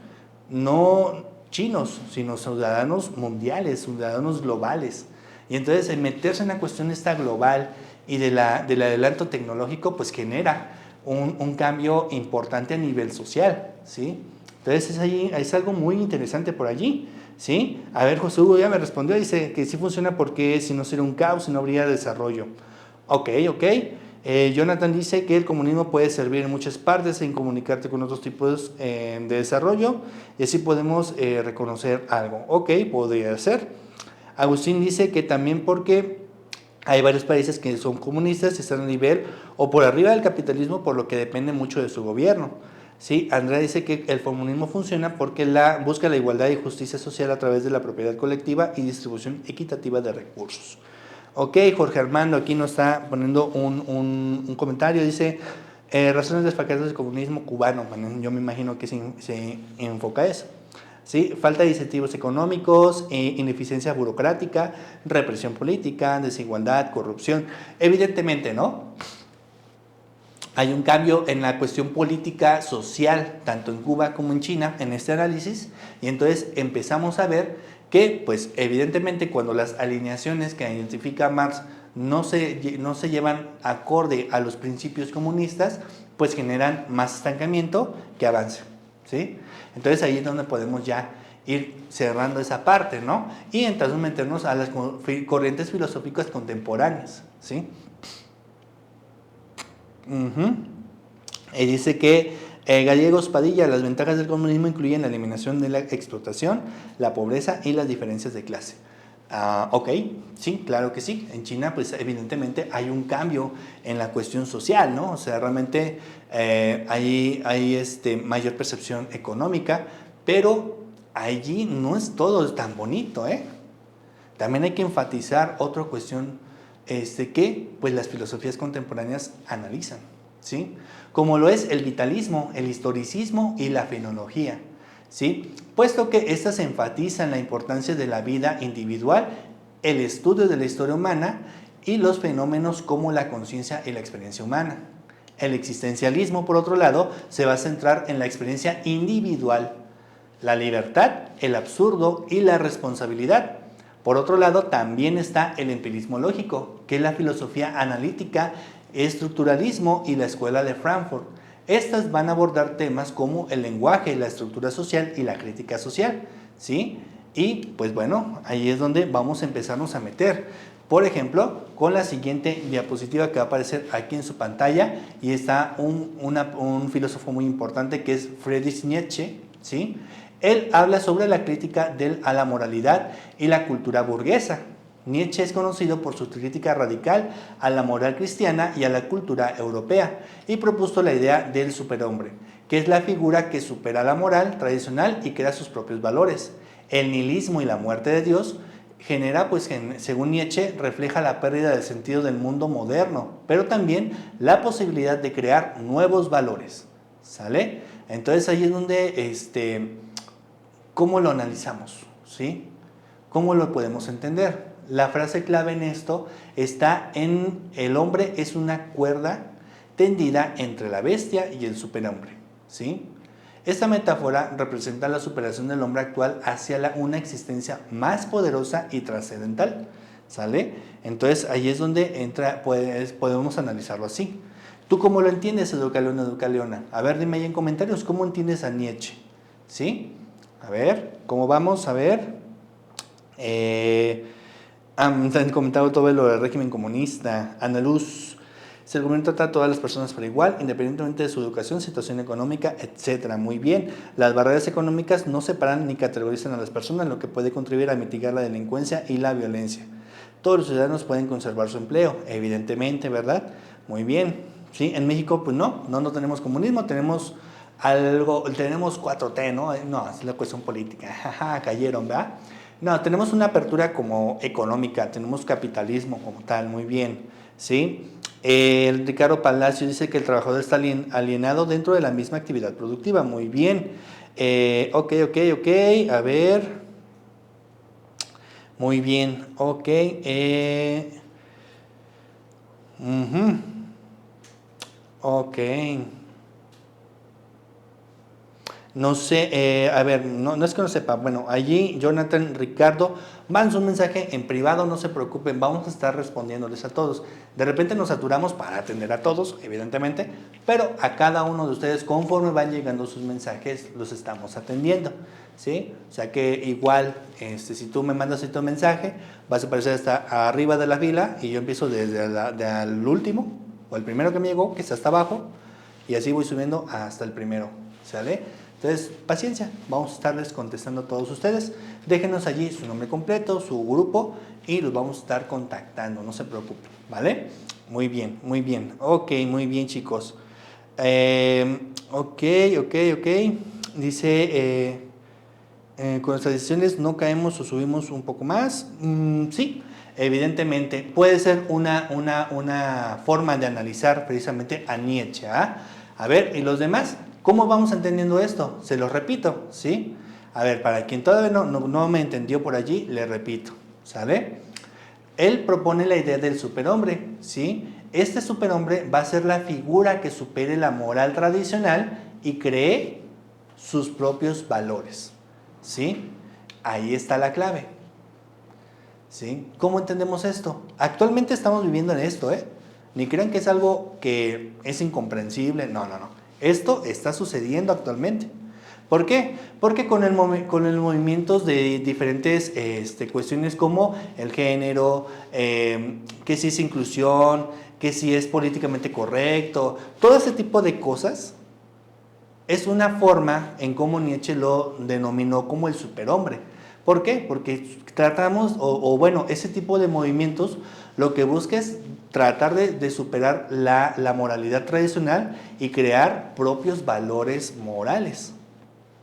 no chinos, sino ciudadanos mundiales, ciudadanos globales. Y entonces meterse en la cuestión esta global y del adelanto tecnológico pues genera un cambio importante a nivel social, ¿sí? Entonces es algo muy interesante por allí, ¿sí? A ver, José Hugo ya me respondió, dice que sí funciona porque si no sería un caos, si no habría desarrollo. Ok. Jonathan dice que el comunismo puede servir en muchas partes en comunicarte con otros tipos de desarrollo y así podemos reconocer algo. Ok, podría ser. Agustín dice que también porque hay varios países que son comunistas y están a nivel o por arriba del capitalismo, por lo que depende mucho de su gobierno. ¿Sí? Andrea dice que el comunismo funciona porque busca la igualdad y justicia social a través de la propiedad colectiva y distribución equitativa de recursos. Ok, Jorge Armando aquí nos está poniendo un comentario, dice, razones del fracaso del comunismo cubano. Bueno, yo me imagino que se enfoca a eso. ¿Sí? Falta de incentivos económicos, ineficiencia burocrática, represión política, desigualdad, corrupción. Evidentemente, ¿no? Hay un cambio en la cuestión política social, tanto en Cuba como en China, en este análisis, y entonces empezamos a ver que, pues, evidentemente, cuando las alineaciones que identifica Marx no se llevan acorde a los principios comunistas, pues generan más estancamiento que avance, ¿sí? Entonces ahí es donde podemos ya ir cerrando esa parte, ¿no? Y entonces meternos a las corrientes filosóficas contemporáneas, ¿sí? Y dice que Gallegos Padilla, las ventajas del comunismo incluyen la eliminación de la explotación, la pobreza y las diferencias de clase. Ok, sí, claro que sí. En China, pues evidentemente hay un cambio en la cuestión social, ¿no? O sea, realmente hay mayor percepción económica, pero allí no es todo tan bonito, ¿eh? También hay que enfatizar otra cuestión que pues las filosofías contemporáneas analizan, ¿sí? Como lo es el vitalismo, el historicismo y la fenología, ¿sí? Puesto que estas enfatizan la importancia de la vida individual, el estudio de la historia humana y los fenómenos como la conciencia y la experiencia humana. El existencialismo, por otro lado, se va a centrar en la experiencia individual, la libertad, el absurdo y la responsabilidad. Por otro lado, también está el empirismo lógico, que es la filosofía analítica, estructuralismo y la escuela de Frankfurt. Estas van a abordar temas como el lenguaje, la estructura social y la crítica social, ¿sí? Y pues bueno, ahí es donde vamos a empezarnos a meter. Por ejemplo, con la siguiente diapositiva que va a aparecer aquí en su pantalla, y está un filósofo muy importante que es Friedrich Nietzsche, ¿sí? Él habla sobre la crítica a la moralidad y la cultura burguesa. Nietzsche es conocido por su crítica radical a la moral cristiana y a la cultura europea, y propuso la idea del superhombre, que es la figura que supera la moral tradicional y crea sus propios valores. El nihilismo y la muerte de Dios genera, pues, según Nietzsche, refleja la pérdida del sentido del mundo moderno, pero también la posibilidad de crear nuevos valores, ¿sale? Entonces ahí es donde, ¿cómo lo analizamos? ¿Sí? ¿Cómo lo podemos entender? La frase clave en esto está en: el hombre es una cuerda tendida entre la bestia y el superhombre, ¿sí? Esta metáfora representa la superación del hombre actual hacia una existencia más poderosa y trascendental, ¿sale? Entonces ahí es donde entra, podemos analizarlo así. ¿Tú cómo lo entiendes, Educaleona, Educaleona? A ver, dime ahí en comentarios, ¿cómo entiendes a Nietzsche? ¿Sí? A ver, ¿cómo vamos? A ver. Han comentado todo lo del régimen comunista. Ana Luz. El argumento trata a todas las personas por igual, independientemente de su educación, situación económica, etc. Muy bien. Las barreras económicas no separan ni categorizan a las personas, lo que puede contribuir a mitigar la delincuencia y la violencia. Todos los ciudadanos pueden conservar su empleo, evidentemente, ¿verdad? Muy bien. ¿Sí? En México, pues no tenemos comunismo, tenemos 4T, ¿no? No, es la cuestión política. Jaja, cayeron, ¿verdad? No, tenemos una apertura como económica, tenemos capitalismo como tal, muy bien, ¿sí? Ricardo Palacio dice que el trabajador está alienado dentro de la misma actividad productiva, muy bien. Ok, a ver. Muy bien, ok. Ok. No sé, a ver, no es que no sepa. Bueno, allí Jonathan, Ricardo, manden un mensaje en privado, no se preocupen, vamos a estar respondiéndoles a todos. De repente nos saturamos para atender a todos, evidentemente, pero a cada uno de ustedes, conforme van llegando sus mensajes, los estamos atendiendo, ¿sí? O sea que igual, si tú me mandas tu mensaje, vas a aparecer hasta arriba de la fila y yo empiezo desde el último, o el primero que me llegó, que está hasta abajo, y así voy subiendo hasta el primero, ¿sale? Entonces, paciencia, vamos a estarles contestando a todos ustedes. Déjenos allí su nombre completo, su grupo, y los vamos a estar contactando, no se preocupen, ¿vale? Muy bien, ok, muy bien, chicos. Ok. Dice, con nuestras decisiones no caemos o subimos un poco más. Sí, evidentemente, puede ser una forma de analizar precisamente a Nietzsche, ¿ah? A ver, ¿y los demás? ¿Cómo vamos entendiendo esto? Se los repito, ¿sí? A ver, para quien todavía no me entendió por allí, le repito, ¿sale? Él propone la idea del superhombre, ¿sí? Este superhombre va a ser la figura que supere la moral tradicional y cree sus propios valores, ¿sí? Ahí está la clave, ¿sí? ¿Cómo entendemos esto? Actualmente estamos viviendo en esto, ¿eh? Ni crean que es algo que es incomprensible, no. Esto está sucediendo actualmente. ¿Por qué? Porque con el movimiento de diferentes cuestiones como el género, que si es inclusión, que si es políticamente correcto, todo ese tipo de cosas, es una forma en cómo Nietzsche lo denominó como el superhombre. ¿Por qué? Porque tratamos, bueno, ese tipo de movimientos lo que busca es tratar de superar la moralidad tradicional y crear propios valores morales,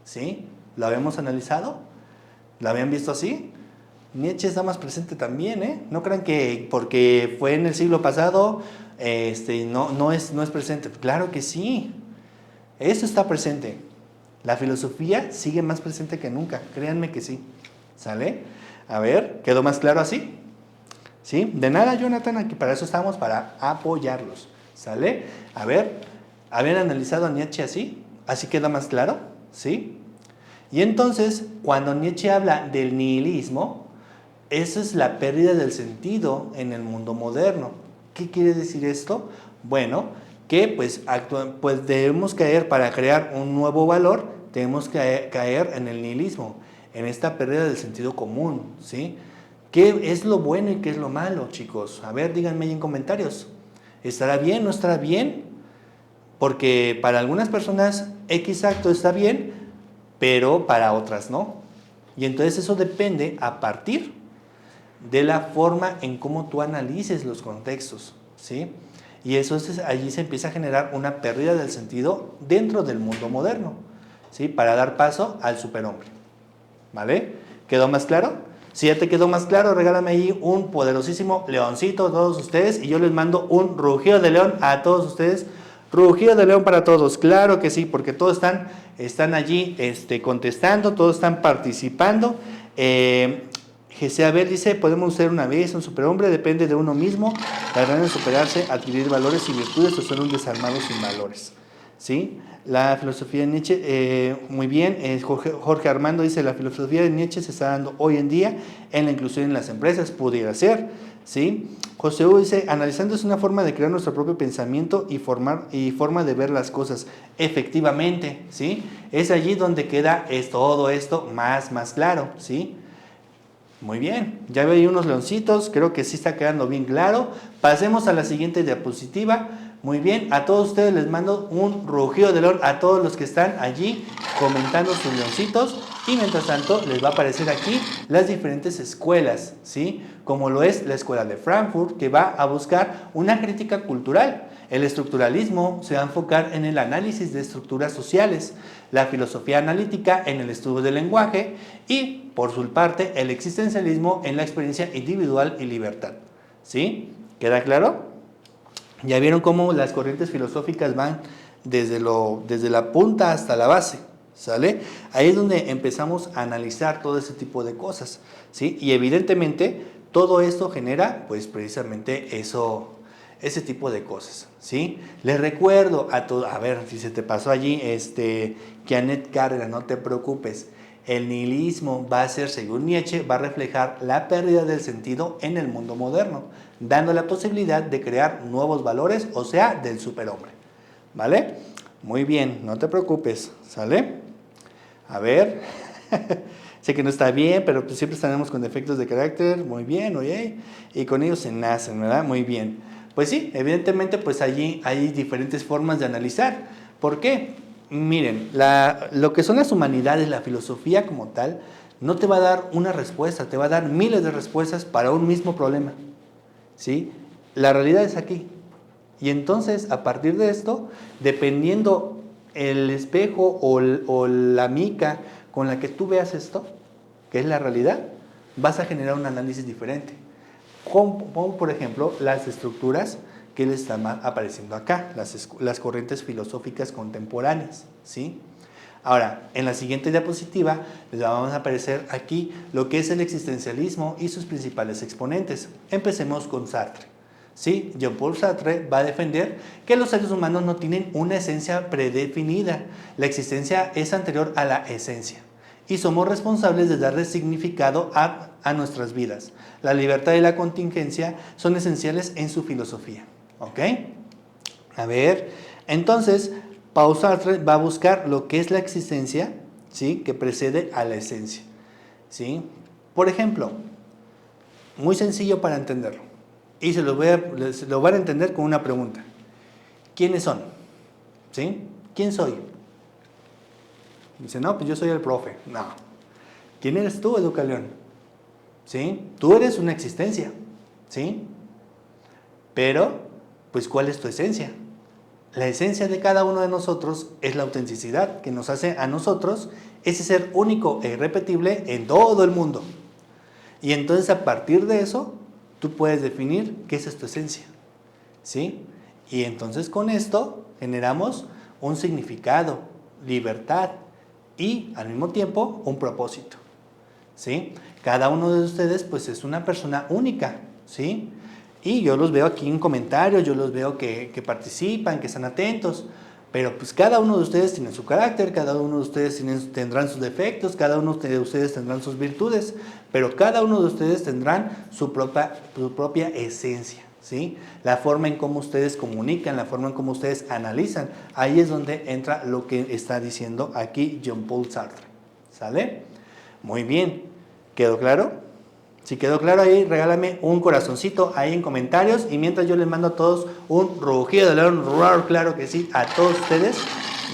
¿sí? ¿Lo habíamos analizado? ¿Lo habían visto así? Nietzsche está más presente también, ¿eh? No crean que porque fue en el siglo pasado, no es presente. Claro que sí, eso está presente. La filosofía sigue más presente que nunca, créanme que sí. ¿Sale? A ver, ¿quedó más claro así? ¿Sí? De nada, Jonathan, aquí para eso estamos, para apoyarlos. ¿Sale? A ver, ¿habían analizado a Nietzsche así? ¿Así queda más claro? ¿Sí? Y entonces, cuando Nietzsche habla del nihilismo, esa es la pérdida del sentido en el mundo moderno. ¿Qué quiere decir esto? Bueno, que pues debemos caer para crear un nuevo valor, tenemos que caer en el nihilismo. en esta pérdida del sentido común, ¿sí? ¿Qué es lo bueno y qué es lo malo, chicos? A ver, díganme ahí en comentarios. ¿Estará bien? ¿No estará bien? Porque para algunas personas X acto está bien, pero para otras no. Y entonces eso depende a partir de la forma en cómo tú analices los contextos, ¿sí? Y eso allí se empieza a generar una pérdida del sentido dentro del mundo moderno, ¿sí? Para dar paso al superhombre, ¿vale? ¿Quedó más claro? Si ya te quedó más claro, regálame ahí un poderosísimo leoncito a todos ustedes y yo les mando un rugido de león a todos ustedes. Rugido de león para todos, claro que sí, porque todos están allí contestando, todos están participando. Jesse Abel dice, podemos ser una vez un superhombre, depende de uno mismo, la gran es superarse, adquirir valores y virtudes o ser un desarmado sin valores, ¿sí? La filosofía de Nietzsche, muy bien, Jorge Armando dice, la filosofía de Nietzsche se está dando hoy en día en la inclusión en las empresas, pudiera ser, ¿sí? José Hugo dice, analizando es una forma de crear nuestro propio pensamiento y forma de ver las cosas, efectivamente, ¿sí? Es allí donde queda todo esto más claro, ¿sí? Muy bien, ya veo ahí unos leoncitos, creo que sí está quedando bien claro. Pasemos a la siguiente diapositiva. Muy bien, a todos ustedes les mando un rugido de león a todos los que están allí comentando sus leoncitos. Y mientras tanto les va a aparecer aquí las diferentes escuelas, ¿sí? Como lo es la escuela de Frankfurt, que va a buscar una crítica cultural. El estructuralismo se va a enfocar en el análisis de estructuras sociales, la filosofía analítica en el estudio del lenguaje y, por su parte, el existencialismo en la experiencia individual y libertad. ¿Sí? ¿Queda claro? Ya vieron cómo las corrientes filosóficas van desde la punta hasta la base, ¿sale? Ahí es donde empezamos a analizar todo ese tipo de cosas, ¿sí? Y evidentemente todo esto genera, pues precisamente ese tipo de cosas, ¿sí? Les recuerdo a ver si se te pasó allí, Janet Carrera, no te preocupes. El nihilismo va a ser, según Nietzsche, va a reflejar la pérdida del sentido en el mundo moderno, dando la posibilidad de crear nuevos valores, o sea, del superhombre, ¿vale? Muy bien, no te preocupes, ¿sale? A ver, sé que no está bien, pero pues siempre estaremos con defectos de carácter, muy bien, oye, y con ellos se nacen, ¿verdad? Muy bien. Pues sí, evidentemente, pues allí hay diferentes formas de analizar. ¿Por qué? Miren, lo que son las humanidades, la filosofía como tal, no te va a dar una respuesta, te va a dar miles de respuestas para un mismo problema, ¿sí? La realidad es aquí. Y entonces, a partir de esto, dependiendo el espejo o la mica con la que tú veas esto, que es la realidad, vas a generar un análisis diferente. Como por ejemplo, las estructuras que les están apareciendo acá, las corrientes filosóficas contemporáneas, ¿sí? Ahora, en la siguiente diapositiva les vamos a aparecer aquí lo que es el existencialismo y sus principales exponentes. Empecemos con Sartre, ¿sí? Jean-Paul Sartre va a defender que los seres humanos no tienen una esencia predefinida. La existencia es anterior a la esencia y somos responsables de darle significado a nuestras vidas. La libertad y la contingencia son esenciales en su filosofía. ¿Ok? A ver, entonces, Paul Sartre va a buscar lo que es la existencia, ¿sí? Que precede a la esencia, ¿sí? Por ejemplo, muy sencillo para entenderlo, y se lo van a entender con una pregunta. ¿Quiénes son? ¿Sí? ¿Quién soy? Dice, no, pues yo soy el profe. No. ¿Quién eres tú, Educaleón? ¿Sí? Tú eres una existencia, ¿sí? Pero, pues, ¿cuál es tu esencia? La esencia de cada uno de nosotros es la autenticidad que nos hace a nosotros ese ser único e irrepetible en todo el mundo. Y entonces, a partir de eso, tú puedes definir qué es tu esencia, ¿sí? Y entonces con esto generamos un significado, libertad y al mismo tiempo un propósito, ¿sí? Cada uno de ustedes pues es una persona única, ¿sí? Y yo los veo aquí en comentarios, yo los veo que participan, que están atentos, pero pues cada uno de ustedes tiene su carácter, cada uno de ustedes tendrán sus defectos, cada uno de ustedes tendrán sus virtudes, pero cada uno de ustedes tendrán su propia esencia, ¿sí? La forma en cómo ustedes comunican, la forma en cómo ustedes analizan, ahí es donde entra lo que está diciendo aquí Jean-Paul Sartre, ¿sale? Muy bien. ¿Quedó claro? Si quedó claro ahí, regálame un corazoncito ahí en comentarios. Y mientras yo les mando a todos un rugido de león, claro que sí, a todos ustedes.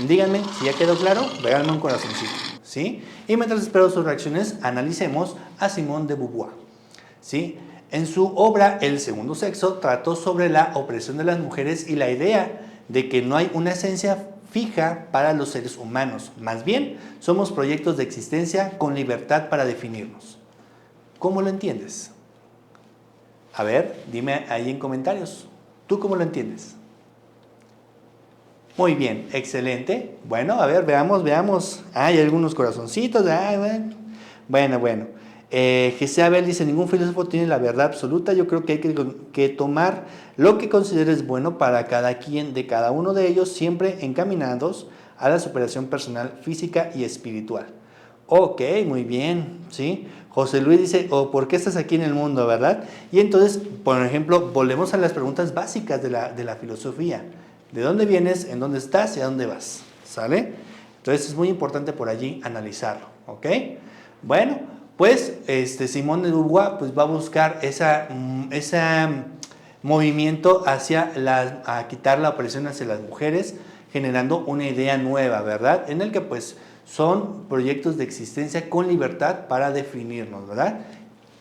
Díganme si ya quedó claro, regálame un corazoncito, ¿sí? Y mientras espero sus reacciones, analicemos a Simone de Beauvoir, ¿sí? En su obra El segundo sexo trató sobre la opresión de las mujeres y la idea de que no hay una esencia fija para los seres humanos. Más bien, somos proyectos de existencia con libertad para definirnos. ¿Cómo lo entiendes? A ver, dime ahí en comentarios. ¿Tú cómo lo entiendes? Muy bien, excelente. Bueno, a ver, veamos. Hay algunos corazoncitos. Bueno. Jesse Abel dice, ningún filósofo tiene la verdad absoluta. Yo creo que hay que tomar lo que consideres bueno para cada quien de cada uno de ellos, siempre encaminados a la superación personal, física y espiritual. Ok, muy bien, ¿sí? José Luis dice, ¿por qué estás aquí en el mundo, verdad? Y entonces, por ejemplo, volvemos a las preguntas básicas de la filosofía. ¿De dónde vienes, en dónde estás y a dónde vas? ¿Sale? Entonces es muy importante por allí analizarlo, ¿ok? Bueno, pues Simone de Beauvoir pues, va a buscar ese movimiento a quitar la opresión hacia las mujeres, generando una idea nueva, ¿verdad? En el que pues son proyectos de existencia con libertad para definirnos, ¿verdad?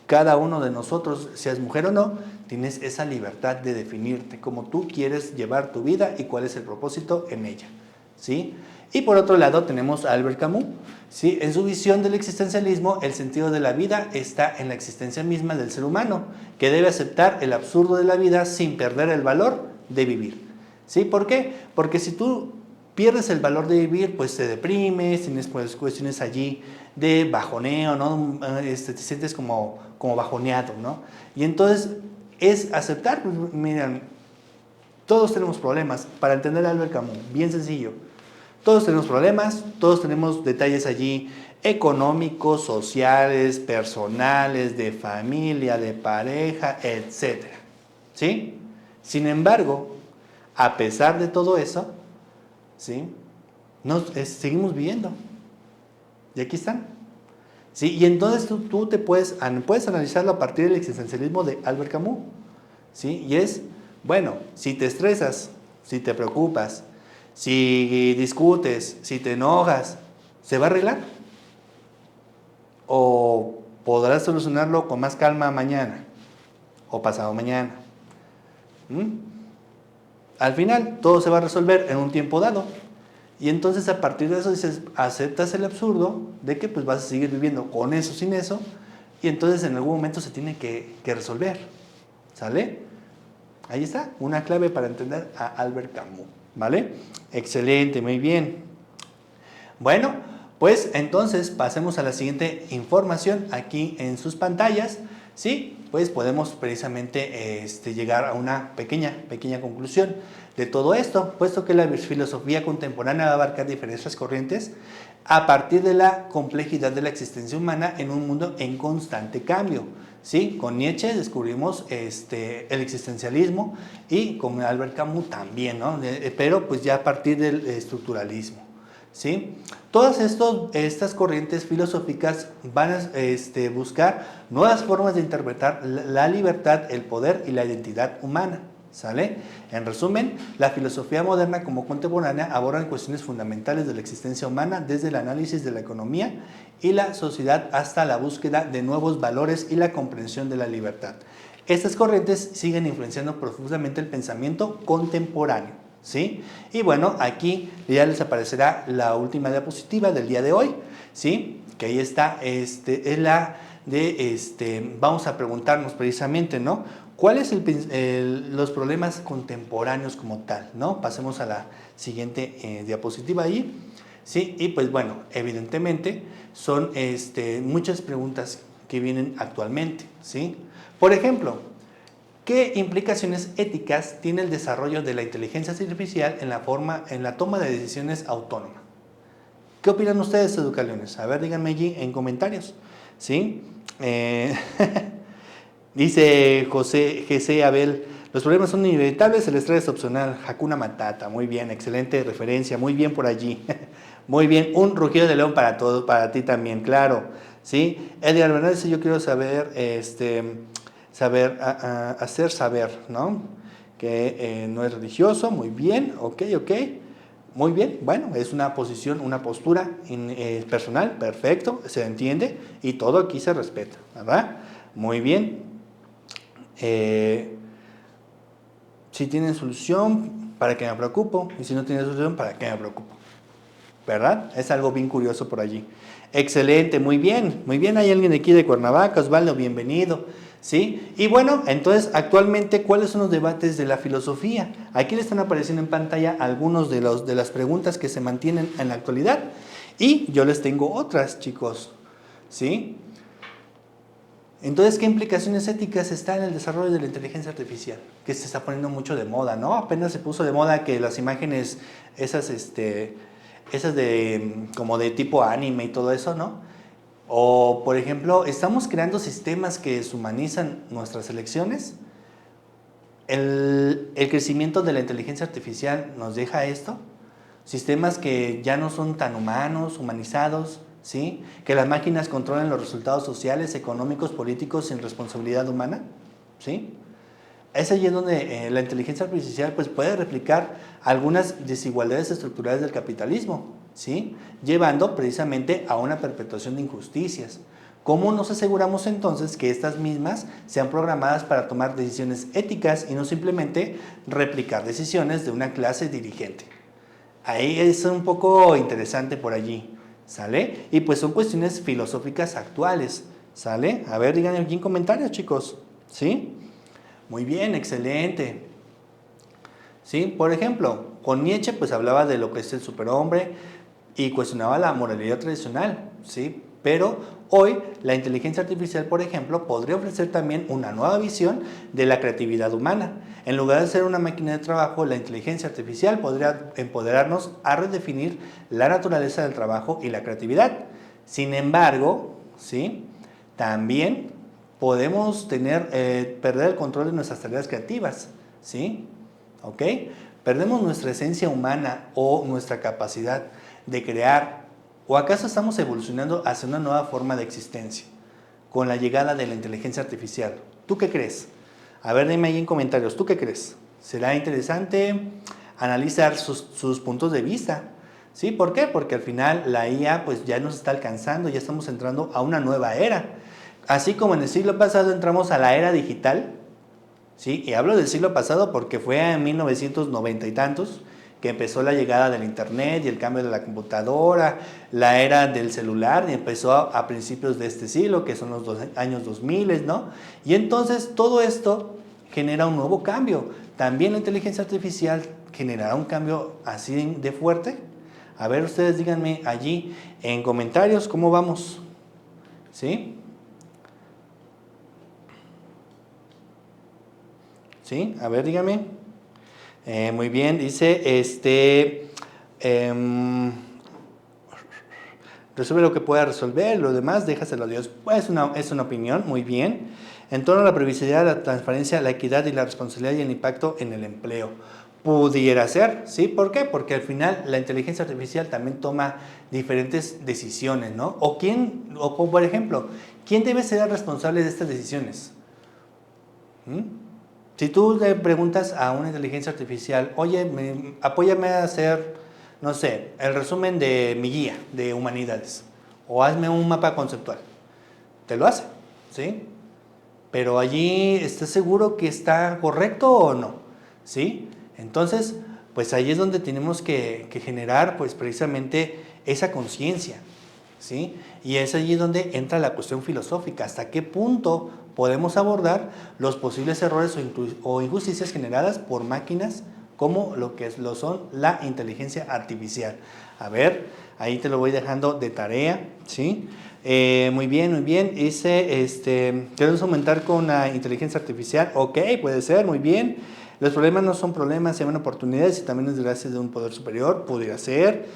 Cada uno de nosotros, seas mujer o no, tienes esa libertad de definirte, cómo tú quieres llevar tu vida y cuál es el propósito en ella, ¿sí? Y por otro lado tenemos a Albert Camus, ¿sí? En su visión del existencialismo, el sentido de la vida está en la existencia misma del ser humano, que debe aceptar el absurdo de la vida sin perder el valor de vivir, ¿sí? ¿Por qué? Porque si tú pierdes el valor de vivir, pues te deprimes, tienes pues cuestiones allí de bajoneo, ¿no? Te sientes como bajoneado, ¿no? Y entonces es aceptar, pues miren, todos tenemos problemas. Para entender a Albert Camus, bien sencillo. Todos tenemos problemas, todos tenemos detalles allí económicos, sociales, personales, de familia, de pareja, etc. ¿Sí? Sin embargo, a pesar de todo eso, ¿sí? Seguimos viviendo. Y aquí están. ¿Sí? Y entonces tú te puedes analizarlo a partir del existencialismo de Albert Camus. ¿Sí? Y es, bueno, si te estresas, si te preocupas, si discutes, si te enojas, ¿se va a arreglar? ¿O podrás solucionarlo con más calma mañana o pasado mañana? Al final todo se va a resolver en un tiempo dado. Y entonces a partir de eso dices, aceptas el absurdo de que pues vas a seguir viviendo con eso, sin eso, y entonces en algún momento se tiene que resolver. ¿Sale? Ahí está, una clave para entender a Albert Camus. ¿Vale? Excelente, muy bien. Bueno, pues entonces pasemos a la siguiente información aquí en sus pantallas. ¿Sí? Pues podemos precisamente llegar a una pequeña conclusión de todo esto, puesto que la filosofía contemporánea va a abarcar diferentes corrientes a partir de la complejidad de la existencia humana en un mundo en constante cambio. ¿Sí? Con Nietzsche descubrimos el existencialismo y con Albert Camus también, ¿no? Pero pues ya a partir del estructuralismo. ¿Sí? Todas estas corrientes filosóficas van a buscar nuevas formas de interpretar la libertad, el poder y la identidad humana. ¿Sale? En resumen, la filosofía moderna como contemporánea abordan cuestiones fundamentales de la existencia humana desde el análisis de la economía y la sociedad hasta la búsqueda de nuevos valores y la comprensión de la libertad. Estas corrientes siguen influenciando profundamente el pensamiento contemporáneo. ¿Sí? Y bueno, aquí ya les aparecerá la última diapositiva del día de hoy, ¿sí? Que ahí está, es la de, vamos a preguntarnos precisamente, ¿no? ¿Cuáles los problemas contemporáneos como tal, ¿no? Pasemos a la siguiente diapositiva ahí, ¿sí? Y pues bueno, evidentemente son muchas preguntas que vienen actualmente, ¿sí? Por ejemplo, ¿qué implicaciones éticas tiene el desarrollo de la inteligencia artificial en la toma de decisiones autónoma? ¿Qué opinan ustedes, educaliones? A ver, díganme allí en comentarios, ¿sí? Dice José G.C. Abel, los problemas son inevitables, el estrés es opcional. Hakuna Matata, muy bien, excelente referencia, muy bien por allí. Muy bien, un rugido de león para todos, para ti también, claro. ¿sí? Edgar Bernal dice, yo quiero saber, hacer saber, ¿no? Que no es religioso, muy bien, ok. Muy bien, bueno, es una posición, una postura personal, perfecto, se entiende y todo aquí se respeta, ¿verdad? Muy bien. Si tienen solución, ¿para qué me preocupo? Y si no tienen solución, ¿para qué me preocupo? ¿Verdad? Es algo bien curioso por allí. Excelente, muy bien, hay alguien aquí de Cuernavaca, Osvaldo, bienvenido. ¿Sí? Y bueno, entonces actualmente, ¿cuáles son los debates de la filosofía? Aquí le están apareciendo en pantalla algunos de las preguntas que se mantienen en la actualidad. Y yo les tengo otras, chicos. ¿Sí? Entonces, ¿qué implicaciones éticas está en el desarrollo de la inteligencia artificial? Que se está poniendo mucho de moda, ¿no? Apenas se puso de moda que las imágenes, esas de como de tipo anime y todo eso, ¿no? O, por ejemplo, estamos creando sistemas que deshumanizan nuestras elecciones. El crecimiento de la inteligencia artificial nos deja esto. Sistemas que ya no son tan humanos, humanizados, ¿sí? Que las máquinas controlen los resultados sociales, económicos, políticos sin responsabilidad humana, ¿sí? Es allí donde la inteligencia artificial pues, puede replicar algunas desigualdades estructurales del capitalismo, ¿sí? Llevando precisamente a una perpetuación de injusticias. ¿Cómo nos aseguramos entonces que estas mismas sean programadas para tomar decisiones éticas y no simplemente replicar decisiones de una clase dirigente? Ahí es un poco interesante por allí, ¿sale? Y pues son cuestiones filosóficas actuales, ¿sale? A ver, díganme aquí en comentarios, chicos, ¿sí? Muy bien, excelente. ¿Sí? Por ejemplo, con Nietzsche pues hablaba de lo que es el superhombre y cuestionaba la moralidad tradicional, ¿sí? Pero hoy la inteligencia artificial, por ejemplo, podría ofrecer también una nueva visión de la creatividad humana. En lugar de ser una máquina de trabajo, la inteligencia artificial podría empoderarnos a redefinir la naturaleza del trabajo y la creatividad. Sin embargo, ¿sí? También podemos perder el control de nuestras tareas creativas, ¿sí? ¿Ok? Perdemos nuestra esencia humana o nuestra capacidad de crear, o acaso estamos evolucionando hacia una nueva forma de existencia con la llegada de la inteligencia artificial. ¿Tú qué crees? A ver, dime ahí en comentarios, ¿tú qué crees? Será interesante analizar sus puntos de vista. ¿Sí? ¿Por qué? Porque al final la IA pues ya nos está alcanzando, ya estamos entrando a una nueva era. Así como en el siglo pasado entramos a la era digital, ¿sí? Y hablo del siglo pasado porque fue en 1990 y tantos que empezó la llegada del internet y el cambio de la computadora, la era del celular, y empezó a principios de este siglo, que son los años 2000, ¿no? Y entonces todo esto genera un nuevo cambio. También la inteligencia artificial generará un cambio así de fuerte. A ver, ustedes díganme allí en comentarios cómo vamos, ¿sí? ¿Sí? A ver, dígame. Muy bien, dice, resuelve lo que pueda resolver, lo demás déjaselo a Dios. Pues es una opinión, muy bien. En torno a la previsibilidad, la transparencia, la equidad y la responsabilidad y el impacto en el empleo. Pudiera ser, ¿sí? ¿Por qué? Porque al final la inteligencia artificial también toma diferentes decisiones, ¿no? O por ejemplo, ¿quién debe ser el responsable de estas decisiones? Si tú le preguntas a una inteligencia artificial, oye, apóyame a hacer, no sé, el resumen de mi guía de humanidades, o hazme un mapa conceptual, te lo hace, ¿sí? Pero allí, ¿estás seguro que está correcto o no? ¿Sí? Entonces, pues ahí es donde tenemos que generar, pues precisamente esa conciencia, ¿sí? Y es allí donde entra la cuestión filosófica, hasta qué punto podemos abordar los posibles errores o injusticias generadas por máquinas como lo son la inteligencia artificial. A ver, ahí te lo voy dejando de tarea, ¿sí? Muy bien, dice, ¿queremos aumentar con la inteligencia artificial? Ok, puede ser, muy bien. Los problemas no son problemas, se llaman oportunidades y también es gracias de un poder superior, pudiera ser.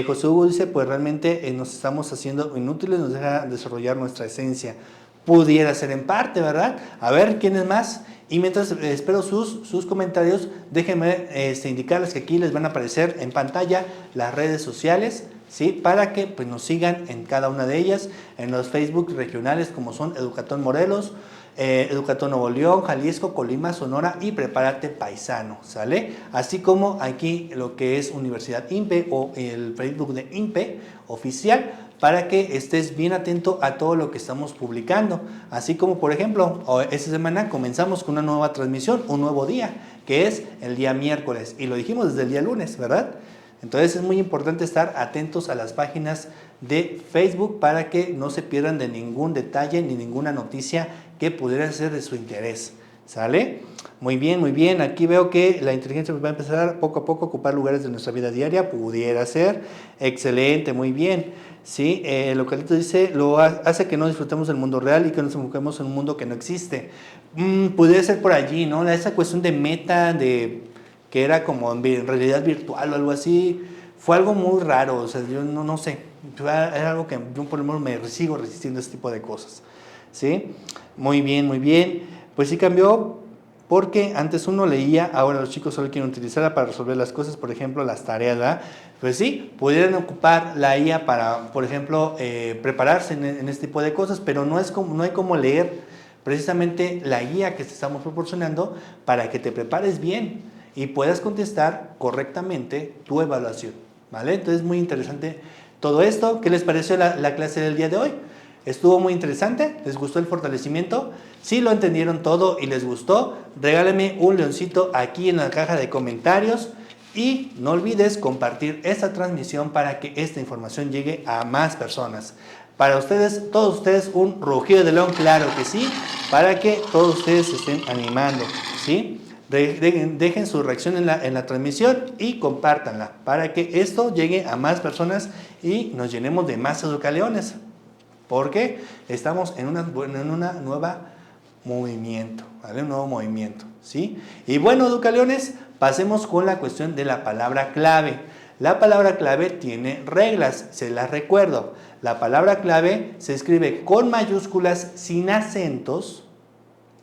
José Hugo dice, pues realmente nos estamos haciendo inútiles, nos deja desarrollar nuestra esencia. Pudiera ser en parte, ¿verdad? A ver, ¿quién es más? Y mientras espero sus comentarios, déjenme indicarles que aquí les van a aparecer en pantalla las redes sociales, ¿sí? Para que pues, nos sigan en cada una de ellas, en los Facebook regionales como son Educatón Morelos, Educatón Nuevo León, Jalisco, Colima, Sonora y Prepárate Paisano, ¿sale? Así como aquí lo que es Universidad INPE o el Facebook de INPE oficial, para que estés bien atento a todo lo que estamos publicando. Así como, por ejemplo, esta semana comenzamos con una nueva transmisión, un nuevo día, que es el día miércoles. Y lo dijimos desde el día lunes, ¿verdad? Entonces es muy importante estar atentos a las páginas de Facebook para que no se pierdan de ningún detalle ni ninguna noticia que pudiera ser de su interés. ¿Sale? Muy bien, muy bien. Aquí veo que la inteligencia va a empezar poco a poco a ocupar lugares de nuestra vida diaria. Pudiera ser. Excelente, muy bien. Sí, lo que dice, hace que no disfrutemos del mundo real y que nos enfoquemos en un mundo que no existe. Pudiera ser por allí, ¿no? Esa cuestión de meta, que era como en realidad virtual o algo así, fue algo muy raro. O sea, yo no sé. Era algo que yo por lo menos me sigo resistiendo a este tipo de cosas. ¿Sí? Muy bien, muy bien. Pues sí cambió porque antes uno leía, ahora los chicos solo quieren utilizarla para resolver las cosas, por ejemplo, las tareas, ¿verdad? Pues sí, pudieran ocupar la IA para, por ejemplo, prepararse en este tipo de cosas, pero no hay como leer precisamente la guía que te estamos proporcionando para que te prepares bien y puedas contestar correctamente tu evaluación, ¿vale? Entonces, muy interesante todo esto. ¿Qué les pareció la clase del día de hoy? Estuvo muy interesante, ¿les gustó el fortalecimiento? Si lo entendieron todo y les gustó, regálame un leoncito aquí en la caja de comentarios y no olvides compartir esta transmisión para que esta información llegue a más personas. Para ustedes, todos ustedes, un rugido de león, claro que sí, para que todos ustedes se estén animando, ¿sí? Dejen su reacción en la transmisión y compártanla para que esto llegue a más personas y nos llenemos de más educaleones. Porque estamos en una nueva movimiento, ¿vale? Un nuevo movimiento, ¿sí? Y bueno, educaleones, pasemos con la cuestión de la palabra clave. La palabra clave tiene reglas, se las recuerdo. La palabra clave se escribe con mayúsculas sin acentos,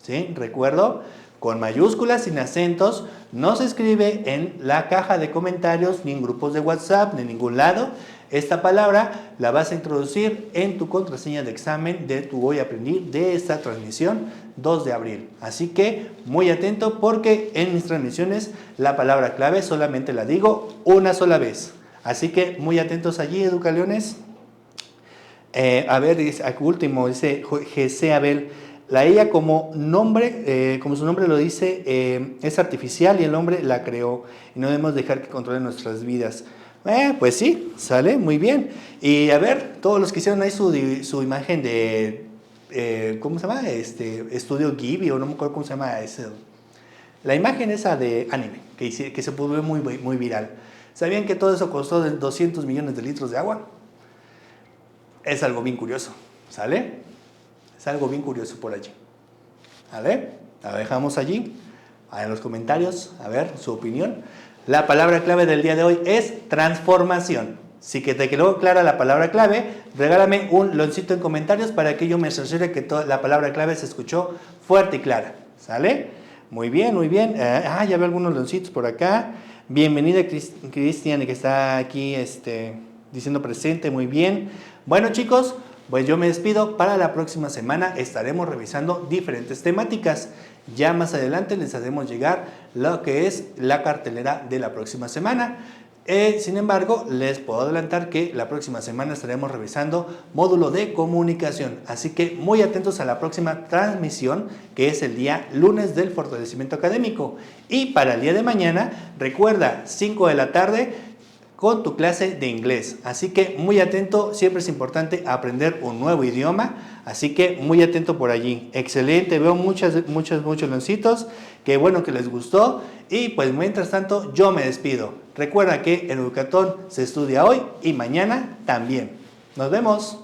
¿sí? Recuerdo, con mayúsculas sin acentos, no se escribe en la caja de comentarios, ni en grupos de WhatsApp, ni en ningún lado. Esta palabra la vas a introducir en tu contraseña de examen de tu Hoy Aprendí de esta transmisión 2 de abril. Así que muy atento porque en mis transmisiones la palabra clave solamente la digo una sola vez. Así que muy atentos allí, educaleones. A ver, dice, último, dice GC Abel. La IA como nombre, como su nombre lo dice, es artificial y el hombre la creó. Y no debemos dejar que controle nuestras vidas. Pues sí, sale muy bien. Y a ver, todos los que hicieron ahí su imagen de, ¿cómo se llama? Estudio Ghibli, o no me acuerdo cómo se llama la imagen esa de anime, que se volvió muy viral. ¿Sabían que todo eso costó 200 millones de litros de agua? Es algo bien curioso, ¿sale? Es algo bien curioso por allí. ¿Vale? La dejamos allí, en los comentarios, a ver su opinión. La palabra clave del día de hoy es transformación. Si que te quedó clara la palabra clave, regálame un leoncito en comentarios para que yo me asegure que la palabra clave se escuchó fuerte y clara. ¿Sale? Muy bien, muy bien. Ya veo algunos leoncitos por acá. Bienvenida Cristian, que está aquí diciendo presente. Muy bien. Bueno, chicos, pues yo me despido. Para la próxima semana estaremos revisando diferentes temáticas. Ya más adelante les haremos llegar lo que es la cartelera de la próxima semana. Sin embargo, les puedo adelantar que la próxima semana estaremos revisando módulo de comunicación. Así que muy atentos a la próxima transmisión, que es el día lunes del fortalecimiento académico. Y para el día de mañana, recuerda, 5 de la tarde, con tu clase de inglés. Así que muy atento, siempre es importante aprender un nuevo idioma, así que muy atento por allí. Excelente, veo muchos leoncitos, qué bueno que les gustó y pues mientras tanto yo me despido. Recuerda que en Educatón se estudia hoy y mañana también. Nos vemos.